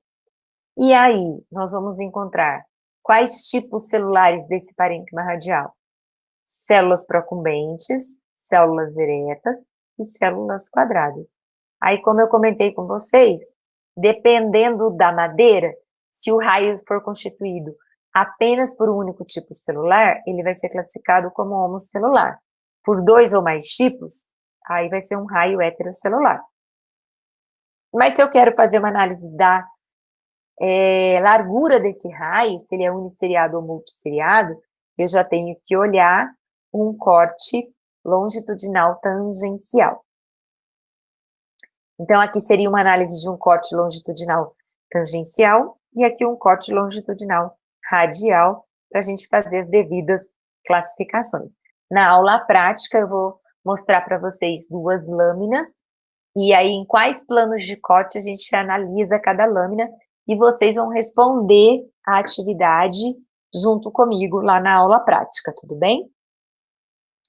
E aí, nós vamos encontrar quais tipos celulares desse parênquima radial? Células procumbentes, células eretas e células quadradas. Aí, como eu comentei com vocês, dependendo da madeira, se o raio for constituído apenas por um único tipo celular, ele vai ser classificado como homocelular. Por 2 ou mais tipos, aí vai ser um raio heterocelular. Mas se eu quero fazer uma análise da largura desse raio, se ele é unisseriado ou multisseriado, eu já tenho que olhar um corte longitudinal tangencial. Então, aqui seria uma análise de um corte longitudinal tangencial e aqui um corte longitudinal radial para a gente fazer as devidas classificações. Na aula prática, eu vou mostrar para vocês 2 lâminas e aí em quais planos de corte a gente analisa cada lâmina e vocês vão responder a atividade junto comigo lá na aula prática, tudo bem?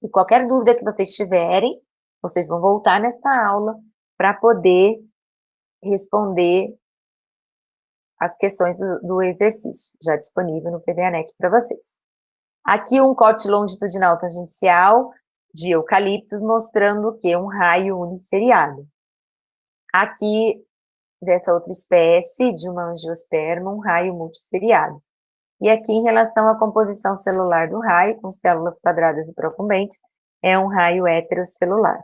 E qualquer dúvida que vocês tiverem, vocês vão voltar nesta aula para poder responder as questões do exercício, já disponível no PBAnex para vocês. Aqui um corte longitudinal tangencial de eucaliptos, mostrando o que? Um raio unisseriado. Aqui, dessa outra espécie, de uma angiosperma, um raio multisseriado. E aqui, em relação à composição celular do raio, com células quadradas e procumbentes, é um raio heterocelular.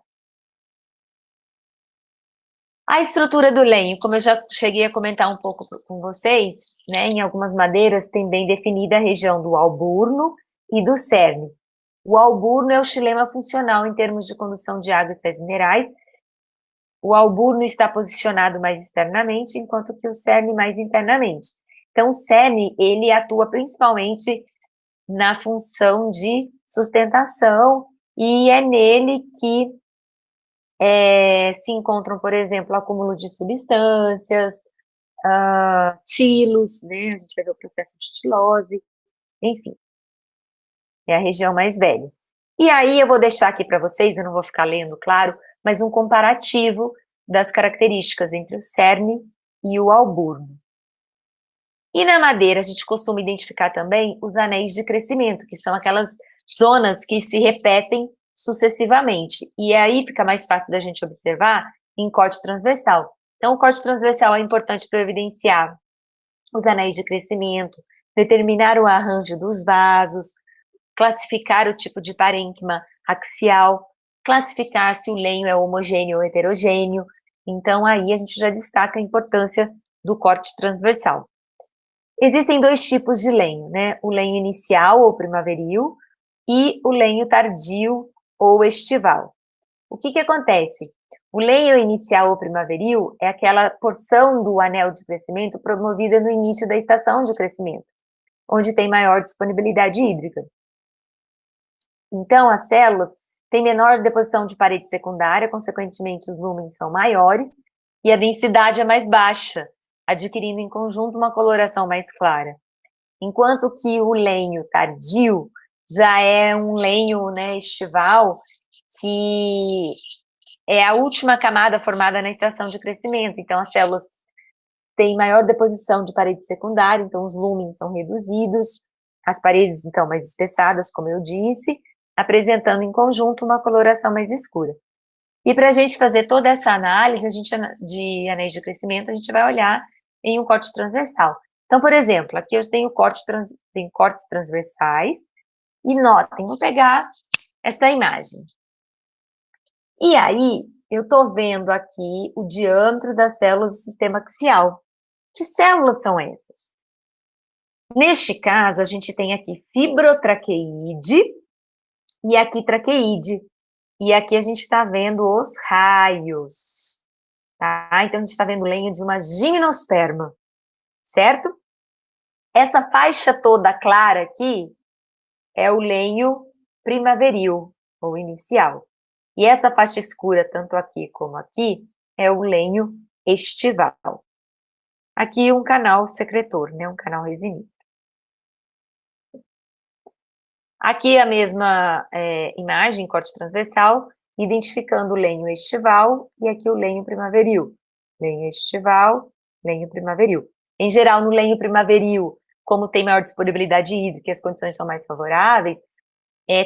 A estrutura do lenho, como eu já cheguei a comentar um pouco com vocês, né, em algumas madeiras tem bem definida a região do alburno e do cerne. O alburno é o xilema funcional em termos de condução de água e sais minerais. O alburno está posicionado mais externamente, enquanto que o cerne mais internamente. Então, o cerne, ele atua principalmente na função de sustentação e é nele que se encontram, por exemplo, acúmulo de substâncias, tilos, né? A gente vai ver o processo de tilose, enfim, é a região mais velha. E aí eu vou deixar aqui para vocês, eu não vou ficar lendo, claro, mas um comparativo das características entre o cerne e o alburno. E na madeira a gente costuma identificar também os anéis de crescimento, que são aquelas zonas que se repetem sucessivamente. E aí fica mais fácil da gente observar em corte transversal. Então, o corte transversal é importante para evidenciar os anéis de crescimento, determinar o arranjo dos vasos, classificar o tipo de parênquima axial, classificar se o lenho é homogêneo ou heterogêneo. Então, aí a gente já destaca a importância do corte transversal. Existem 2 tipos de lenho, né? O lenho inicial ou primaveril e o lenho tardio ou estival. O que acontece? O lenho inicial ou primaveril é aquela porção do anel de crescimento promovida no início da estação de crescimento, onde tem maior disponibilidade hídrica. Então, as células têm menor deposição de parede secundária, consequentemente os lúmenes são maiores e a densidade é mais baixa, adquirindo em conjunto uma coloração mais clara. Enquanto que o lenho tardio já é um lenho, né, estival, que é a última camada formada na estação de crescimento. Então, as células têm maior deposição de parede secundária, então os lúmenes são reduzidos, as paredes, então, mais espessadas, como eu disse, apresentando em conjunto uma coloração mais escura. E para a gente fazer toda essa análise de anéis de crescimento, a gente vai olhar em um corte transversal. Então, por exemplo, aqui eu tenho cortes transversais, e notem, vou pegar essa imagem. E aí, eu estou vendo aqui o diâmetro das células do sistema axial. Que células são essas? Neste caso, a gente tem aqui fibrotraqueide e aqui traqueide. E aqui a gente está vendo os raios, tá? Então, a gente está vendo lenho de uma gimnosperma, certo? Essa faixa toda clara aqui é o lenho primaveril, ou inicial. E essa faixa escura, tanto aqui como aqui, é o lenho estival. Aqui um canal secretor, né? Um canal resinífero. Aqui a mesma imagem, corte transversal, identificando o lenho estival e aqui o lenho primaveril. Lenho estival, lenho primaveril. Em geral, no lenho primaveril, como tem maior disponibilidade hídrica e as condições são mais favoráveis,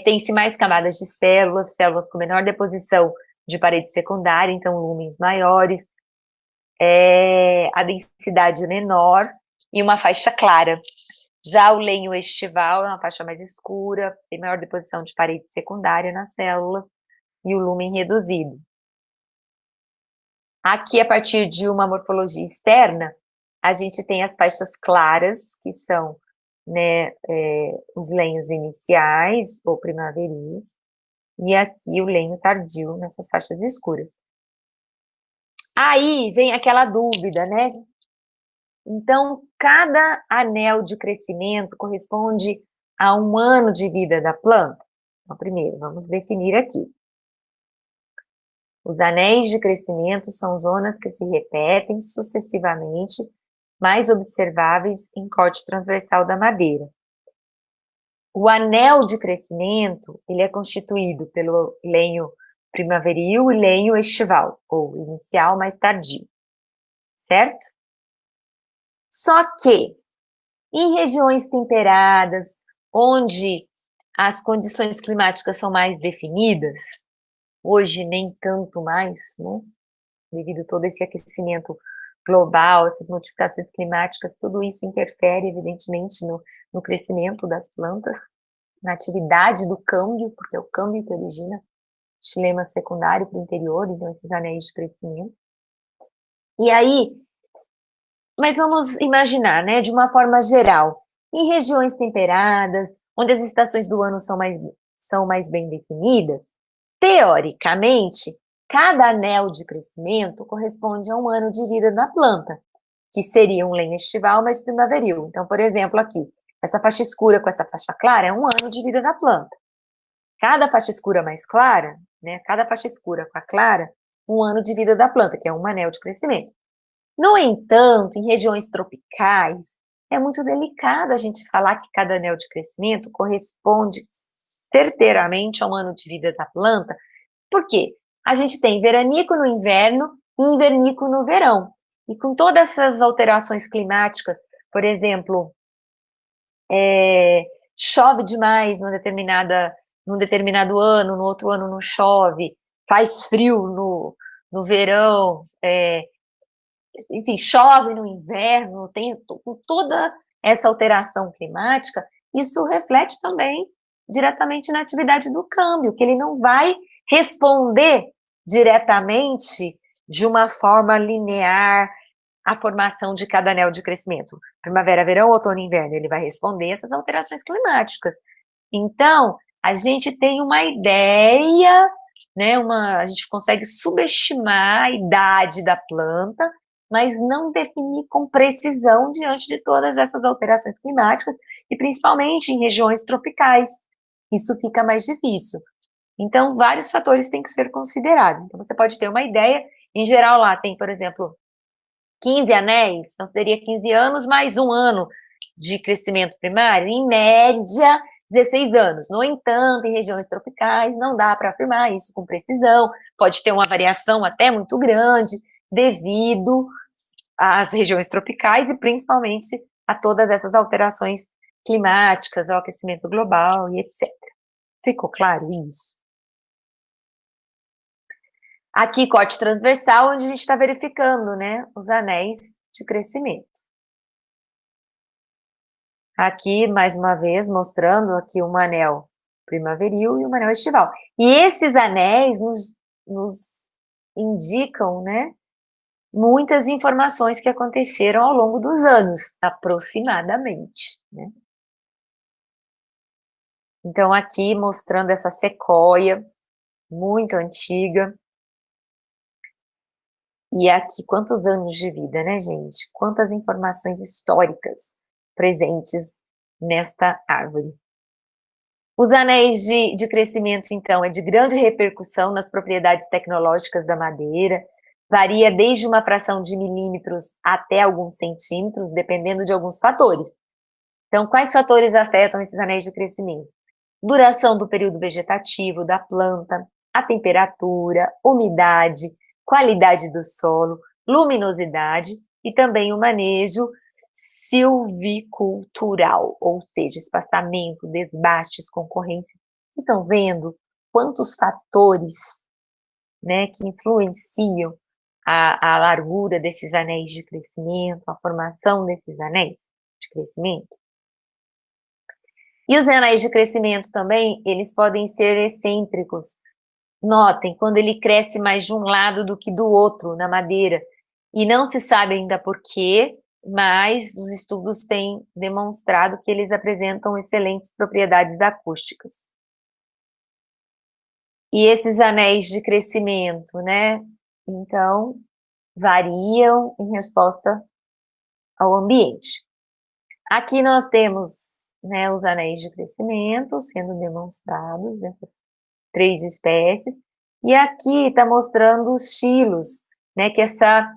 tem-se mais camadas de células, células com menor deposição de parede secundária, então lumens maiores, a densidade menor e uma faixa clara. Já o lenho estival é uma faixa mais escura, tem maior deposição de parede secundária nas células e o lumen reduzido. Aqui, a partir de uma morfologia externa, a gente tem as faixas claras, que são, né, os lenhos iniciais ou primaveris, e aqui o lenho tardio nessas faixas escuras. Aí vem aquela dúvida, né? Então, cada anel de crescimento corresponde a um ano de vida da planta? Então, primeiro, vamos definir aqui. Os anéis de crescimento são zonas que se repetem sucessivamente, mais observáveis em corte transversal da madeira. O anel de crescimento, ele é constituído pelo lenho primaveril e lenho estival, ou inicial mais tardio, certo? Só que, em regiões temperadas, onde as condições climáticas são mais definidas, hoje nem tanto mais, né? Devido a todo esse aquecimento global, essas modificações climáticas, tudo isso interfere, evidentemente, no crescimento das plantas, na atividade do câmbio, porque é o câmbio que origina xilema secundário para o interior, então esses anéis de crescimento. E aí, mas vamos imaginar, né, de uma forma geral, em regiões temperadas, onde as estações do ano são mais bem definidas, teoricamente, cada anel de crescimento corresponde a um ano de vida da planta, que seria um lenho estival mais primaveril. Então, por exemplo, aqui, essa faixa escura com essa faixa clara é um ano de vida da planta. Cada faixa escura mais clara, né, cada faixa escura com a clara, um ano de vida da planta, que é um anel de crescimento. No entanto, em regiões tropicais, é muito delicado a gente falar que cada anel de crescimento corresponde certeiramente a um ano de vida da planta. Por quê? A gente tem veranico no inverno e invernico no verão. E com todas essas alterações climáticas, por exemplo, chove demais num determinado ano, no outro ano não chove, faz frio no verão, enfim, chove no inverno, tem com toda essa alteração climática, isso reflete também diretamente na atividade do câmbio, que ele não vai responder diretamente de uma forma linear à formação de cada anel de crescimento. Primavera, verão, outono e inverno, ele vai responder essas alterações climáticas. Então, a gente tem uma ideia, né, a gente consegue subestimar a idade da planta, mas não definir com precisão diante de todas essas alterações climáticas, e principalmente em regiões tropicais. Isso fica mais difícil. Então, vários fatores têm que ser considerados. Então, você pode ter uma ideia, em geral lá tem, por exemplo, 15 anéis, então seria 15 anos mais um ano de crescimento primário, em média, 16 anos. No entanto, em regiões tropicais, não dá para afirmar isso com precisão, pode ter uma variação até muito grande, devido às regiões tropicais e principalmente a todas essas alterações climáticas, ao aquecimento global e etc. Ficou claro isso? Aqui, corte transversal, onde a gente está verificando, né, os anéis de crescimento. Aqui, mais uma vez, mostrando aqui um anel primaveril e um anel estival. E esses anéis nos indicam, né, muitas informações que aconteceram ao longo dos anos, aproximadamente, né. Então aqui mostrando essa sequoia, muito antiga. E aqui quantos anos de vida, né, gente? Quantas informações históricas presentes nesta árvore. Os anéis de crescimento, então, é de grande repercussão nas propriedades tecnológicas da madeira, varia desde uma fração de milímetros até alguns centímetros, dependendo de alguns fatores. Então, quais fatores afetam esses anéis de crescimento? Duração do período vegetativo da planta, a temperatura, umidade, qualidade do solo, luminosidade e também o manejo silvicultural, ou seja, espaçamento, desbastes, concorrência. Vocês estão vendo quantos fatores, né, que influenciam a largura desses anéis de crescimento, a formação desses anéis de crescimento? E os anéis de crescimento também, eles podem ser excêntricos. Notem, quando ele cresce mais de um lado do que do outro na madeira, e não se sabe ainda por quê, mas os estudos têm demonstrado que eles apresentam excelentes propriedades acústicas. E esses anéis de crescimento, né, então, variam em resposta ao ambiente. Aqui nós temos, né, os anéis de crescimento sendo demonstrados nessas 3 espécies, e aqui está mostrando os chilos, né, que é essa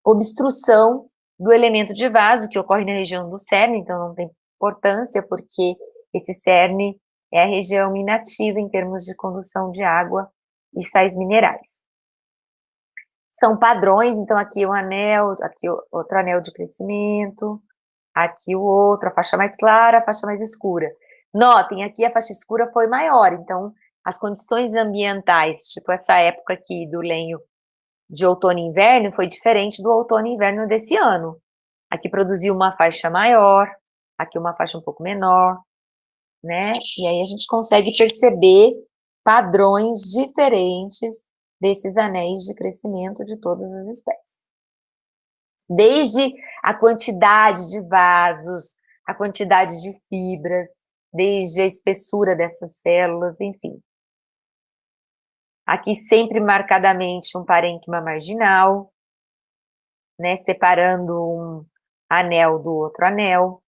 obstrução do elemento de vaso que ocorre na região do cerne, então não tem importância, porque esse cerne é a região inativa em termos de condução de água e sais minerais. São padrões, então aqui um anel, aqui outro anel de crescimento, aqui o outro, a faixa mais clara, a faixa mais escura. Notem, aqui a faixa escura foi maior, então as condições ambientais, tipo essa época aqui do lenho de outono e inverno, foi diferente do outono e inverno desse ano. Aqui produziu uma faixa maior, aqui uma faixa um pouco menor, né? E aí a gente consegue perceber padrões diferentes desses anéis de crescimento de todas as espécies. Desde a quantidade de vasos, a quantidade de fibras, desde a espessura dessas células, enfim. Aqui sempre marcadamente um parênquima marginal, né, separando um anel do outro anel.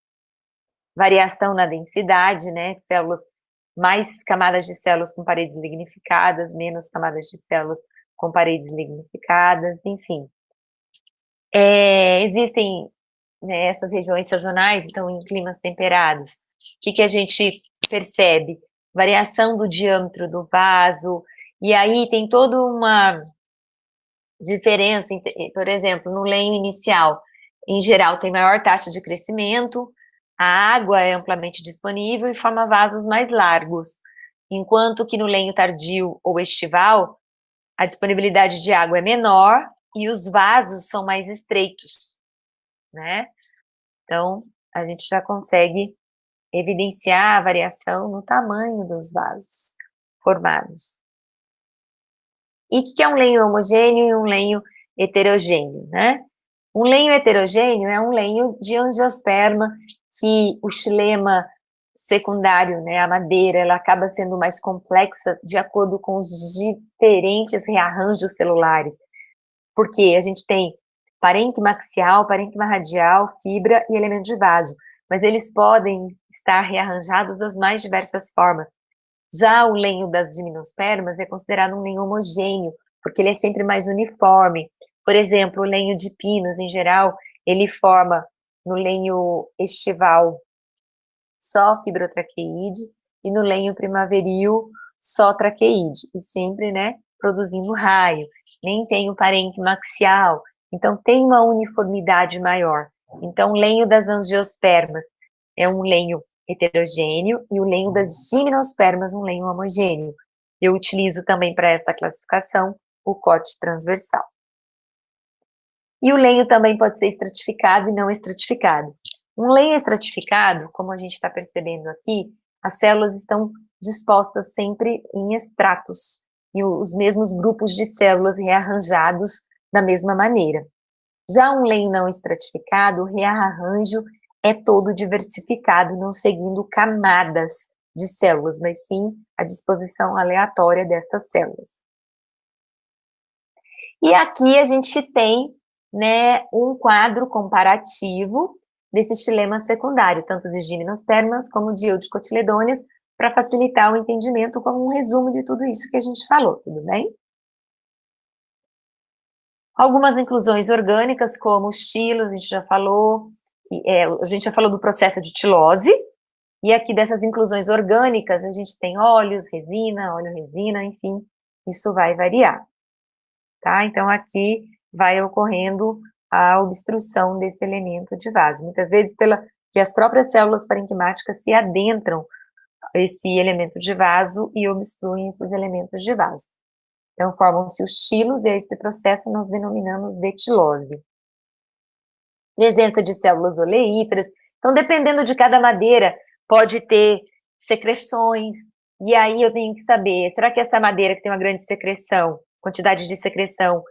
Variação na densidade, né, células, mais camadas de células com paredes lignificadas, menos camadas de células com paredes lignificadas, enfim. Existem, né, essas regiões sazonais, então em climas temperados, o que a gente percebe? Variação do diâmetro do vaso, e aí tem toda uma diferença, por exemplo, no lenho inicial, em geral tem maior taxa de crescimento, a água é amplamente disponível e forma vasos mais largos, enquanto que no lenho tardio ou estival, a disponibilidade de água é menor e os vasos são mais estreitos, né? Então, a gente já consegue evidenciar a variação no tamanho dos vasos formados. E o que é um lenho homogêneo e um lenho heterogêneo, né? Um lenho heterogêneo é um lenho de angiosperma que o xilema secundário, né, a madeira, ela acaba sendo mais complexa de acordo com os diferentes rearranjos celulares, porque a gente tem parênquima axial, parênquima radial, fibra e elemento de vaso, mas eles podem estar rearranjados das mais diversas formas. Já o lenho das gimnospermas é considerado um lenho homogêneo, porque ele é sempre mais uniforme. Por exemplo, o lenho de pinos, em geral, ele forma no lenho estival só fibrotraqueide e no lenho primaveril só traqueide, e sempre, né, produzindo raio. Nem tem o parênquima axial, então tem uma uniformidade maior. Então, o lenho das angiospermas é um lenho heterogêneo e o lenho das gimnospermas um lenho homogêneo. Eu utilizo também para esta classificação o corte transversal. E o lenho também pode ser estratificado e não estratificado. Um lenho estratificado, como a gente está percebendo aqui, as células estão dispostas sempre em estratos, e os mesmos grupos de células rearranjados da mesma maneira. Já um lenho não estratificado, o rearranjo é todo diversificado, não seguindo camadas de células, mas sim a disposição aleatória destas células. E aqui a gente tem, né, um quadro comparativo desse xilema secundário, tanto de gimnospermas como de eudicotiledôneas, para facilitar o entendimento como um resumo de tudo isso que a gente falou, tudo bem? Algumas inclusões orgânicas, como os tilos, a gente já falou, a gente já falou do processo de tilose, e aqui dessas inclusões orgânicas, a gente tem óleos, resina, óleo-resina, enfim, isso vai variar, tá? Então, aqui vai ocorrendo a obstrução desse elemento de vaso, muitas vezes que as próprias células parenquimáticas se adentram a esse elemento de vaso e obstruem esses elementos de vaso. Então, formam-se os tilos, e esse processo nós denominamos de tilose. Presença de células oleíferas. Então, dependendo de cada madeira, pode ter secreções, e aí eu tenho que saber, será que essa madeira que tem uma grande secreção, quantidade de secreção,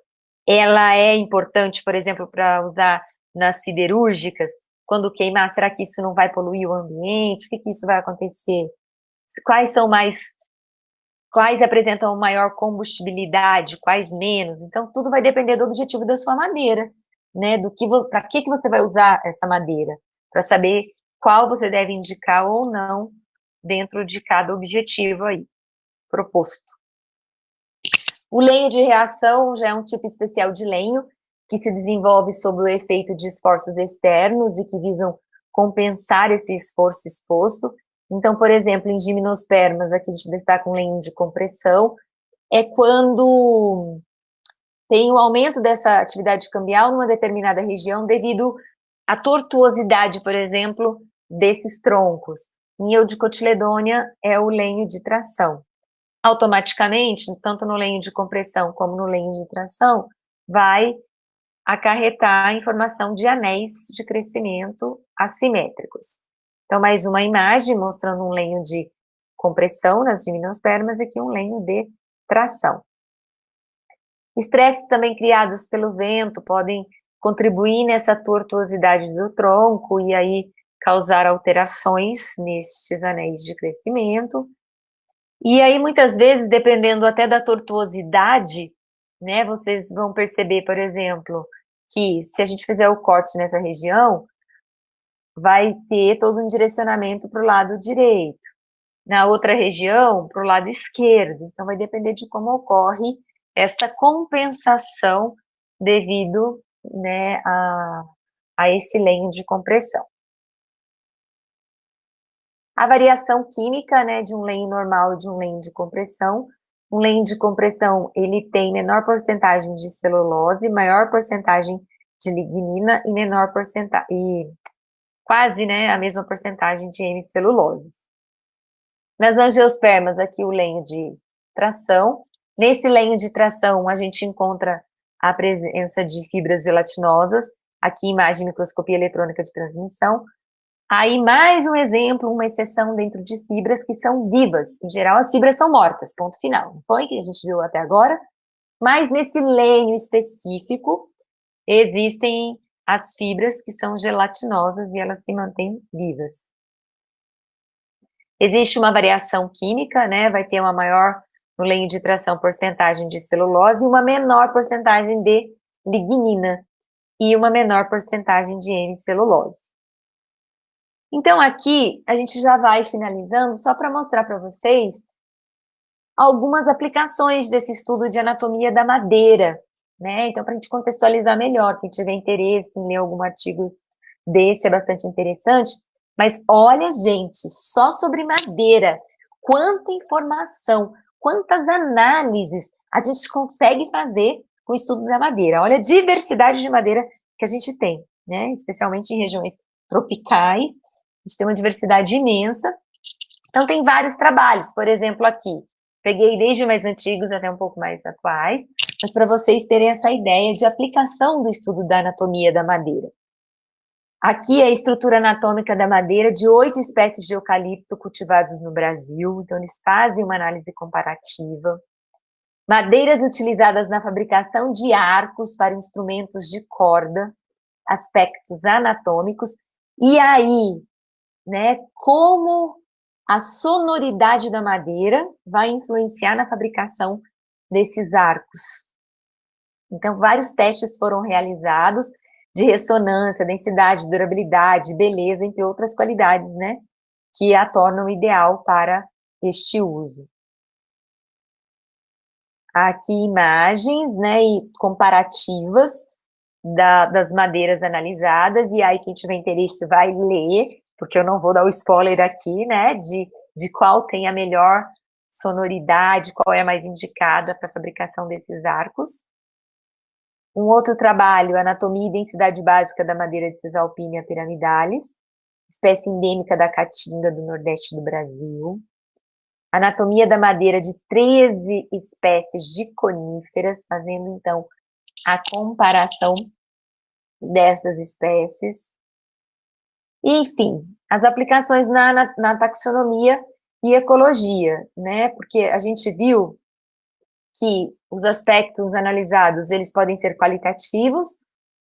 ela é importante, por exemplo, para usar nas siderúrgicas? Quando queimar, será que isso não vai poluir o ambiente? O que isso vai acontecer? Quais apresentam maior combustibilidade, quais menos? Então, tudo vai depender do objetivo da sua madeira, né? Para que você vai usar essa madeira? Para saber qual você deve indicar ou não dentro de cada objetivo aí proposto. O lenho de reação já é um tipo especial de lenho que se desenvolve sob o efeito de esforços externos e que visam compensar esse esforço exposto. Então, por exemplo, em gimnospermas, aqui a gente destaca um lenho de compressão, é quando tem o aumento dessa atividade cambial numa determinada região devido à tortuosidade, por exemplo, desses troncos. Em eudicotiledônia é o lenho de tração. Automaticamente, tanto no lenho de compressão como no lenho de tração, vai acarretar a informação de anéis de crescimento assimétricos. Então, mais uma imagem mostrando um lenho de compressão nas gimnospermas e aqui um lenho de tração. Estresses também criados pelo vento podem contribuir nessa tortuosidade do tronco e aí causar alterações nestes anéis de crescimento. E aí, muitas vezes, dependendo até da tortuosidade, né, vocês vão perceber, por exemplo, que se a gente fizer o corte nessa região, vai ter todo um direcionamento para o lado direito. Na outra região, para o lado esquerdo. Então, vai depender de como ocorre essa compensação devido, né, a esse lenho de compressão. A variação química, né, de um lenho normal e de um lenho de compressão. Um lenho de compressão, ele tem menor porcentagem de celulose, maior porcentagem de lignina e menor porcentagem, e quase, né, a mesma porcentagem de hemiceluloses. Nas angiospermas, aqui o lenho de tração. Nesse lenho de tração, a gente encontra a presença de fibras gelatinosas, aqui imagem microscopia eletrônica de transmissão. Aí, mais um exemplo, uma exceção dentro de fibras que são vivas. Em geral, as fibras são mortas, ponto final. Não foi que a gente viu até agora? Mas nesse lenho específico, existem as fibras que são gelatinosas e elas se mantêm vivas. Existe uma variação química, né? Vai ter uma maior, no lenho de tração, porcentagem de celulose e uma menor porcentagem de lignina e uma menor porcentagem de hemicelulose. Então, aqui, a gente já vai finalizando, só para mostrar para vocês algumas aplicações desse estudo de anatomia da madeira, né? Então, para a gente contextualizar melhor, quem tiver interesse em ler algum artigo desse, é bastante interessante. Mas olha, gente, só sobre madeira, quanta informação, quantas análises a gente consegue fazer com o estudo da madeira. Olha a diversidade de madeira que a gente tem, né? Especialmente em regiões tropicais, a gente tem uma diversidade imensa. Então, tem vários trabalhos, por exemplo, aqui. Peguei desde mais antigos até um pouco mais atuais, mas para vocês terem essa ideia de aplicação do estudo da anatomia da madeira. Aqui é a estrutura anatômica da madeira de 8 espécies de eucalipto cultivados no Brasil, então eles fazem uma análise comparativa. Madeiras utilizadas na fabricação de arcos para instrumentos de corda, aspectos anatômicos, e aí, né, como a sonoridade da madeira vai influenciar na fabricação desses arcos. Então, vários testes foram realizados de ressonância, densidade, durabilidade, beleza, entre outras qualidades, né, que a tornam ideal para este uso. Aqui imagens, né, e comparativas das madeiras analisadas, e aí quem tiver interesse vai ler, porque eu não vou dar o spoiler aqui, né, de qual tem a melhor sonoridade, qual é a mais indicada para a fabricação desses arcos. Um outro trabalho, Anatomia e Densidade Básica da Madeira de Cisalpínia piramidalis, espécie endêmica da Caatinga do Nordeste do Brasil. Anatomia da madeira de 13 espécies de coníferas, fazendo, então, a comparação dessas espécies. Enfim, as aplicações na taxonomia e ecologia, né? Porque a gente viu que os aspectos analisados, eles podem ser qualitativos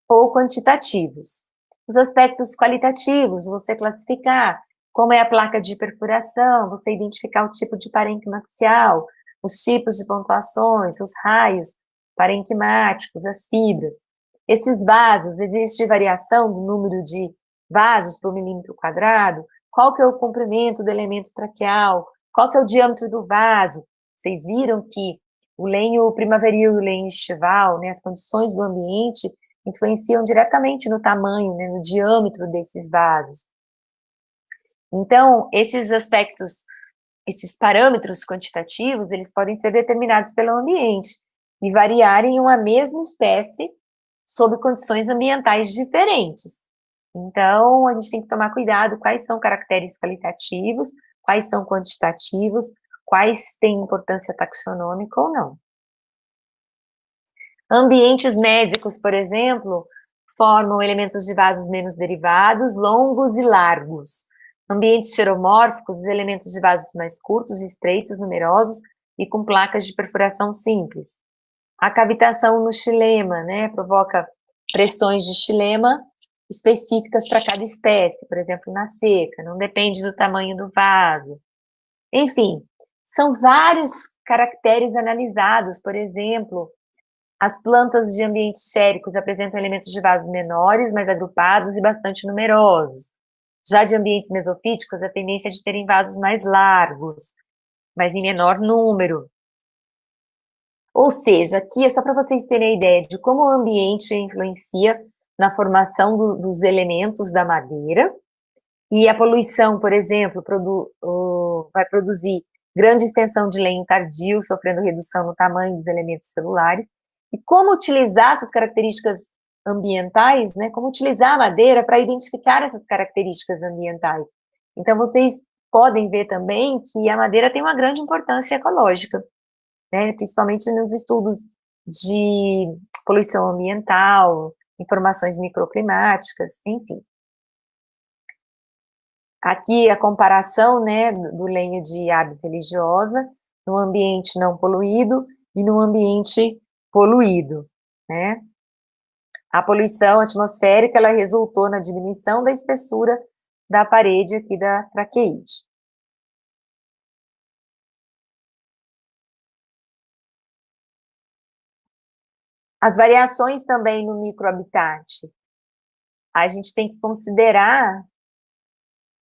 ou quantitativos. Os aspectos qualitativos, você classificar como é a placa de perfuração, você identificar o tipo de parênquima axial, os tipos de pontuações, os raios parenquimáticos, as fibras. Esses vasos, existe variação do número de vasos por milímetro quadrado, qual que é o comprimento do elemento traqueal, qual que é o diâmetro do vaso. Vocês viram que o lenho primaveril e o lenho estival, né, as condições do ambiente influenciam diretamente no tamanho, né, no diâmetro desses vasos. Então, esses aspectos, esses parâmetros quantitativos, eles podem ser determinados pelo ambiente e variarem em uma mesma espécie sob condições ambientais diferentes. Então, a gente tem que tomar cuidado quais são caracteres qualitativos, quais são quantitativos, quais têm importância taxonômica ou não. Ambientes mésicos, por exemplo, formam elementos de vasos menos derivados, longos e largos. Ambientes xeromórficos, os elementos de vasos mais curtos, estreitos, numerosos e com placas de perfuração simples. A cavitação no xilema, né, provoca pressões de xilema específicas para cada espécie, por exemplo, na seca, não depende do tamanho do vaso. Enfim, são vários caracteres analisados, por exemplo, as plantas de ambientes xéricos apresentam elementos de vasos menores, mais agrupados e bastante numerosos. Já de ambientes mesofíticos, a tendência é de terem vasos mais largos, mas em menor número. Ou seja, aqui é só para vocês terem a ideia de como o ambiente influencia na formação dos elementos da madeira, e a poluição, por exemplo, vai produzir grande extensão de lenho tardio, sofrendo redução no tamanho dos elementos celulares, e como utilizar essas características ambientais, né, como utilizar a madeira para identificar essas características ambientais. Então, vocês podem ver também que a madeira tem uma grande importância ecológica, né, principalmente nos estudos de poluição ambiental, informações microclimáticas, enfim. Aqui a comparação, né, do lenho de árvore religiosa no ambiente não poluído e no ambiente poluído, né. A poluição atmosférica, ela resultou na diminuição da espessura da parede aqui da traqueide. As variações também no microhabitat. A gente tem que considerar,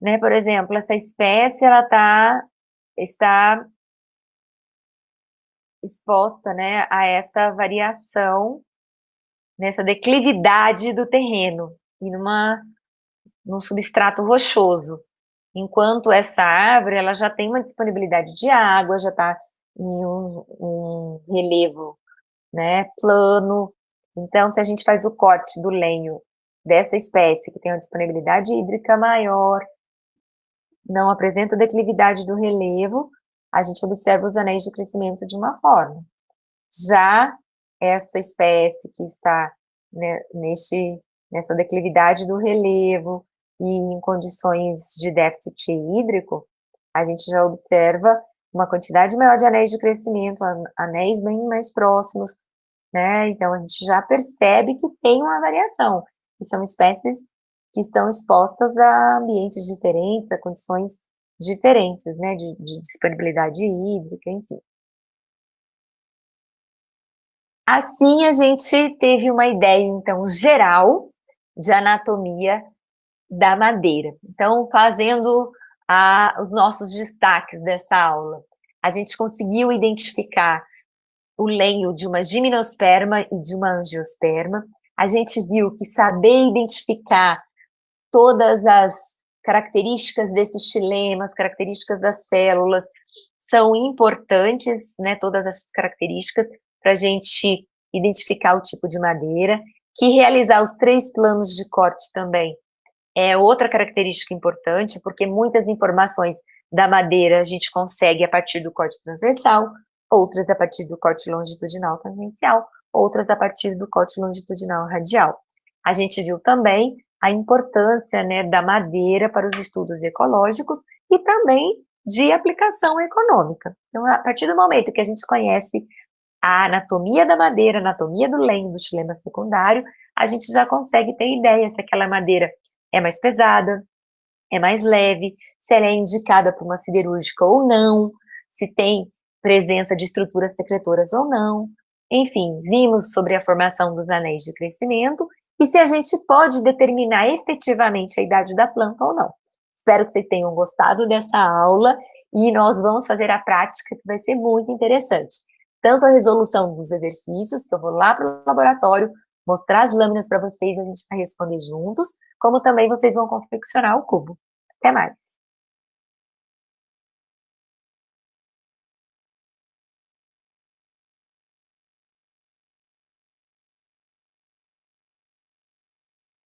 né, por exemplo, essa espécie, ela está exposta, né, a essa variação, nessa declividade do terreno, e num substrato rochoso, enquanto essa árvore, ela já tem uma disponibilidade de água, já está em um relevo, né, plano. Então, se a gente faz o corte do lenho dessa espécie, que tem uma disponibilidade hídrica maior, não apresenta declividade do relevo, a gente observa os anéis de crescimento de uma forma. Já essa espécie que está, né, nessa declividade do relevo e em condições de déficit hídrico, a gente já observa uma quantidade maior de anéis de crescimento, anéis bem mais próximos, né, então a gente já percebe que tem uma variação, que são espécies que estão expostas a ambientes diferentes, a condições diferentes, né, de disponibilidade hídrica, enfim. Assim a gente teve uma ideia, então, geral de anatomia da madeira. Então, fazendo os nossos destaques dessa aula, a gente conseguiu identificar o lenho de uma gimnosperma e de uma angiosperma. A gente viu que saber identificar todas as características desses xilemas, características das células, são importantes, né, todas essas características, para a gente identificar o tipo de madeira, que realizar os 3 planos de corte também é outra característica importante, porque muitas informações da madeira a gente consegue a partir do corte transversal, outras a partir do corte longitudinal tangencial, outras a partir do corte longitudinal radial. A gente viu também a importância, né, da madeira para os estudos ecológicos e também de aplicação econômica. Então, a partir do momento que a gente conhece a anatomia da madeira, a anatomia do lenho do xilema secundário, a gente já consegue ter ideia se aquela madeira é mais pesada, é mais leve, se ela é indicada para uma siderúrgica ou não, se tem presença de estruturas secretoras ou não. Enfim, vimos sobre a formação dos anéis de crescimento e se a gente pode determinar efetivamente a idade da planta ou não. Espero que vocês tenham gostado dessa aula e nós vamos fazer a prática, que vai ser muito interessante. Tanto a resolução dos exercícios, que eu vou lá para o laboratório, mostrar as lâminas para vocês, a gente vai responder juntos, como também vocês vão confeccionar o cubo. Até mais!